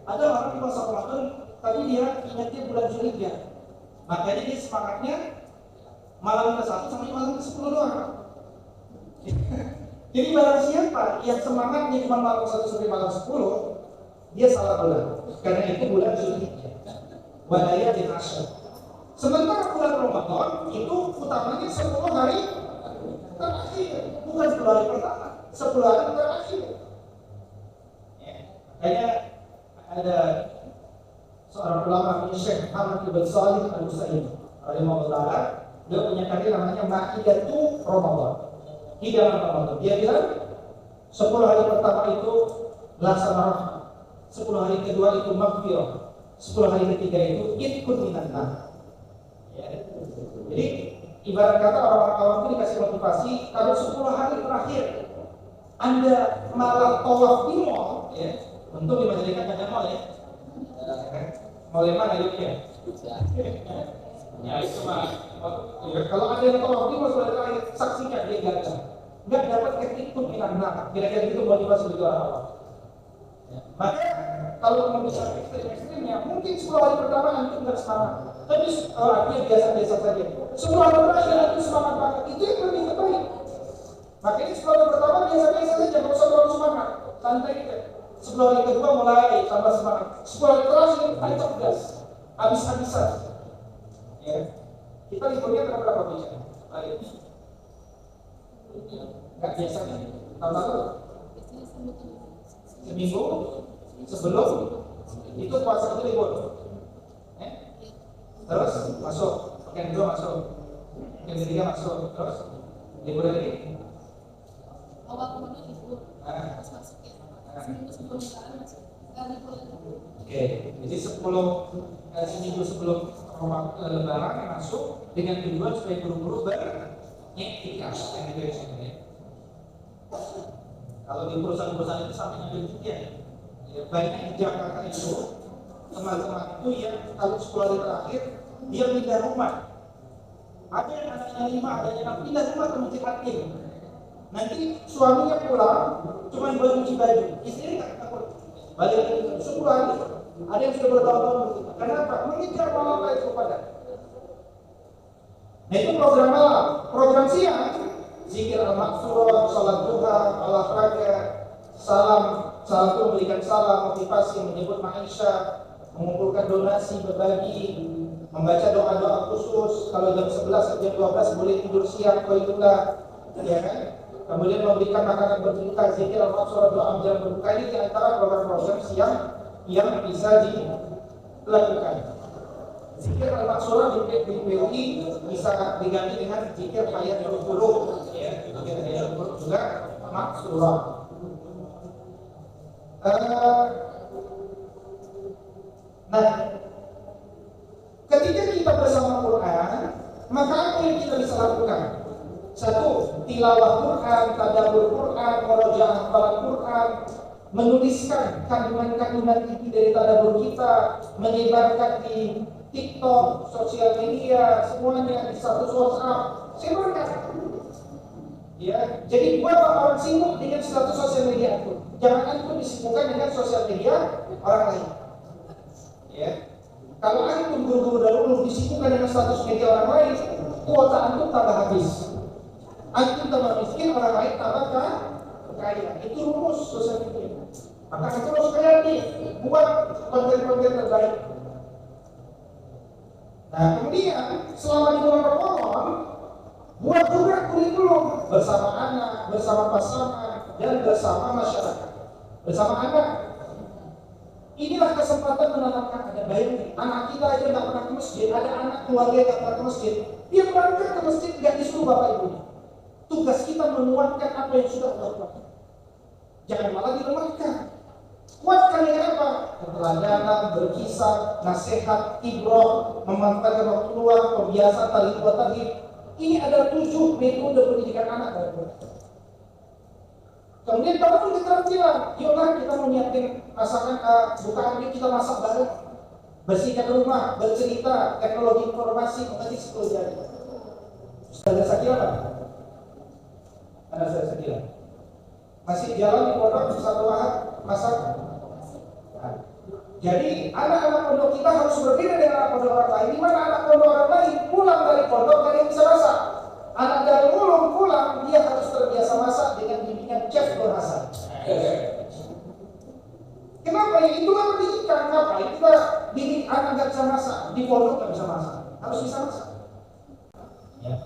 Ada orang puasa Ramadan tapi dia ingatnya bulan Zulhijjah. Makanya dia semangatnya malam ke-1 sampai malam ke-10 doang. Jadi barang siapa yang semangatnya cuma malam 1 sampai malam 10, dia salah bulan. Karena itu bulan Zulhijjah. Wadaya di Asyar. Sementara bulan Ramadan itu utamanya 10 hari terakhir, bukan 10 hari pertama, 10 hari terakhir. Makanya ada seorang ulama Syekh Muhammad Ibn Shalih Al-Utsaimin rahimahullah, dia punya karya namanya Ma'idatu Ramadan. Hidangan Ramadan. Dia bilang 10 hari pertama itu laksana rahmat, 10 hari kedua itu maghfirah, 10 hari ketiga itu itqun minan nar. Ya. Jadi Ibarat kata orang-orang awam itu dikasih motivasi, kalau 10 hari terakhir Anda malah tawaf di mall, ya, untuk di Majalengka ada mall ya. Mall yang mana ya? Ya itu mah. Ya, kalau ada yang tawaf di mall sudah terakhir, saksikan dia gagal. Nggak dapat ketikut minat. Kira-kira itu motivasi bagi orang awam. Maka kalau mau bisa ekstrim-ekstrimnya, mungkin 10 hari pertama antum nggak semangat, tapi artinya biasa-biasa saja. 10 hari terakhir antum semangat banget, itu yang lebih terbaik. Makanya 10 hari pertama biasa-biasa saja, nggak usah terlalu semangat, santai kita. 10 hari kedua mulai tambah semangat. 10 hari terakhir ayo gas, habis-habisan. Ya, kita liburnya berapa bicara? Ayo. Nggak biasanya. Tahun lalu seminggu sebelum itu puasa itu libur, terus masuk pekan kedua masuk, pekan ketiga masuk, terus libur lagi. Awal kemana libur, terus masuk ya, seminggu sebelum lebaran masuk, libur lagi. Oke, jadi seminggu sebelum lebaran masuk dengan tujuan supaya guru-guru beriktikaf yang itu sebenarnya. Kalau di perusahaan-perusahaan itu sampai ngambil cuti ya, banyak di Jakarta itu teman-teman itu yang kalau 10 hari terakhir dia pindah rumah. Ada yang anaknya 5, ada yang 6 pindah rumah ke Masjid Hakim. Nanti suaminya pulang cuma buat cuci baju, istrinya nggak takut. Balik lagi 10 hari, ada yang sudah bertahun-tahun begitu. Kenapa? Mengejar malam itu kepada. Nah itu program malam, program siang. Zikir al-maghfurah, salat duha, olahraga, salam itu memberikan salam, motivasi, menyebut maisha, mengumpulkan donasi, berbagi, membaca doa-doa khusus. Kalau jam 11 sampai jam 12 boleh tidur siang, qailullah, ya kan? Kemudian memberikan makanan berbuka, zikir al-maghfurah, doa menjelang berbuka. Ini di antara program-program siang yang bisa dilakukan. Zikir al-maghfurah di PUI bisa diganti dengan zikir hayatul qulub, ya, zikir hayatul qulub juga maghfurah. Nah, ketika kita bersama Quran, maka apa yang kita bisa lakukan? Satu, tilawah Quran, tadabbur Quran, murojaah hafalan Quran, menuliskan kandungan-kandungan inti dari tadabbur kita, menyebarkan di TikTok, sosial media, semuanya di status WhatsApp, sebarkan. Ya, jadi buat orang sibuk dengan status sosial media itu, jangan antum disibukkan dengan sosial media orang lain. Ya, kalau antum guru-guru dahulu disibukkan dengan status media orang lain, kuota antum tambah habis. Antum tambah miskin, orang lain tambah kaya. Itu rumus sosial media. Maka antum harus kreatif, buat konten-konten terbaik. Nah, kemudian selama di bulan Ramadan, buat juga kurikulum bersama anak, bersama pasangan, dan bersama masyarakat, bersama anak. Inilah kesempatan menanamkan. Ada bayangin, anak kita aja nggak pernah ke masjid, ada anak keluarga yang nggak pernah ke masjid, dia berangkat ke masjid nggak disuruh bapak ibunya. Tugas kita menguatkan apa yang sudah Allah lakukan. Jangan malah dilemahkan. Kuatkan dengan apa? Keteladanan, berkisah, nasihat, ibrah, memanfaatkan waktu luang, pembiasaan, talib wa tarhib. Ini ada 7 metode pendidikan anak dalam Quran. Kemudian bangun keterampilan. Yuklah kita menyiapkan masakan, bukaan ini kita masak bareng, bersihkan rumah, bercerita, teknologi informasi, mengerti sekali. Sudah Sakila apa? Ada Ustaz Sakila? Masih jalan di pondok satu ahad masak. Jadi anak-anak pondok kita harus berbeda dengan anak pondok orang lain. Di mana anak pondok orang lain pulang dari pondok dan yang bisa masak. Anak dari ulum pulang dia harus terbiasa masak dengan bimbingan chef Nur Hasan. Kenapa ya? Itulah pendidikan. Ngapain kita didik anak nggak bisa masak, di pondok nggak bisa masak, harus bisa masak. Ya.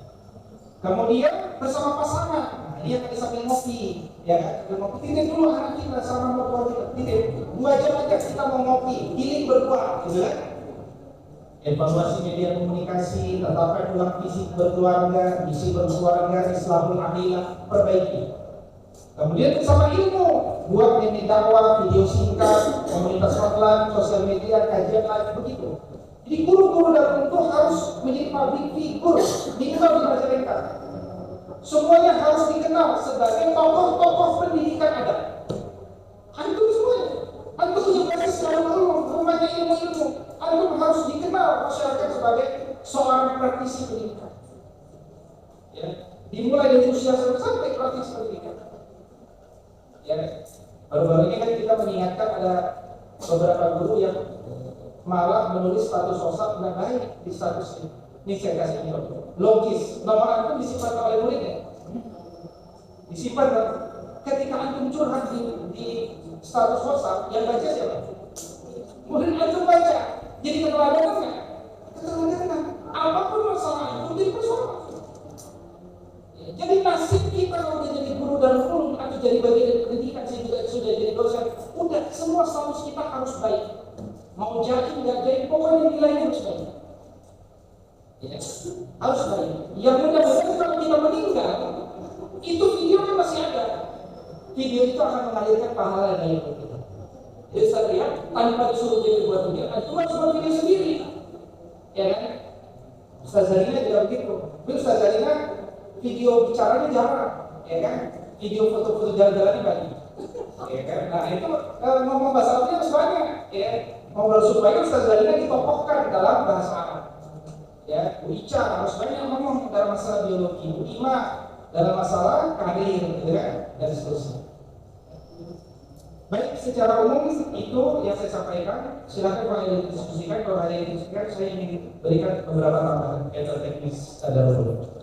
Kemudian bersama pasangan, dia tadi sambil ngopi, ya kan? Sambil ngopi, titip dulu anak kita sama mertua kita, titip 2 jam aja kita mau ngopi, giling berdua, gitu kan? Evaluasi media komunikasi, tetapkan ulang visi berkeluarga, misi berkeluarga, islahul aqilah, perbaiki. Kemudian bersama ilmu, buat mini dakwah, video singkat, komunitas online, sosial media, kajian live, begitu. Jadi guru-guru Darul Ulum harus menjadi public figure, minimal di masyarakat. Semuanya harus dikenal sebagai tokoh-tokoh pendidikan adat. Antum semuanya, antum punya basis Darul Ulum, rumahnya ilmu-ilmu. Antum harus dikenal masyarakat sebagai seorang praktisi pendidikan. Ya, dimulai dari usia sampai praktisi pendidikan. Ya, baru-baru ini kan kita mengingatkan ada beberapa guru yang malah menulis status WhatsApp nggak baik di status ini. Ini saya kasih contoh. Logis, nomor antum disimpan oleh muridnya. Disimpan kan? Ketika antum curhat di status WhatsApp, yang baca siapa? Murid antum baca. Jadi keteladanan nggak? Keteladanan. Apapun masalah antum jadi persoalan. Jadi nasib kita kalau udah jadi guru dan ulum atau jadi bagian dari pendidikan, saya juga sudah jadi dosen, udah semua status kita harus baik. Mau jadi nggak jadi, pokoknya nilainya harus baik. Ya, harus baik. Yang mudah-mudahan kalau kita meninggal, itu videonya masih ada. Video itu akan mengalirkan pahala dari kita. Jadi saya lihat tanpa disuruh jadi buat video, itu harus buat video sendiri, ya kan? Ustaz Zarina juga begitu. Tapi Ustaz Zarina video bicaranya jarang, ya kan? Video foto-foto jalan-jalannya banyak, ya kan? Nah itu ngomong bahasa Arabnya harus banyak, ya. Ngobrol supaya Ustaz Zarina ditokohkan dalam bahasa Arab. Ya, bicara harus banyak ngomong dalam masalah biologi, Ima dalam masalah karir, gitu kan? Dan seterusnya. Baik, secara umum itu yang saya sampaikan. Silakan kalau ada yang didiskusikan, kalau ada yang didiskusikan, saya ingin berikan beberapa tambahan teknis Darul Ulum.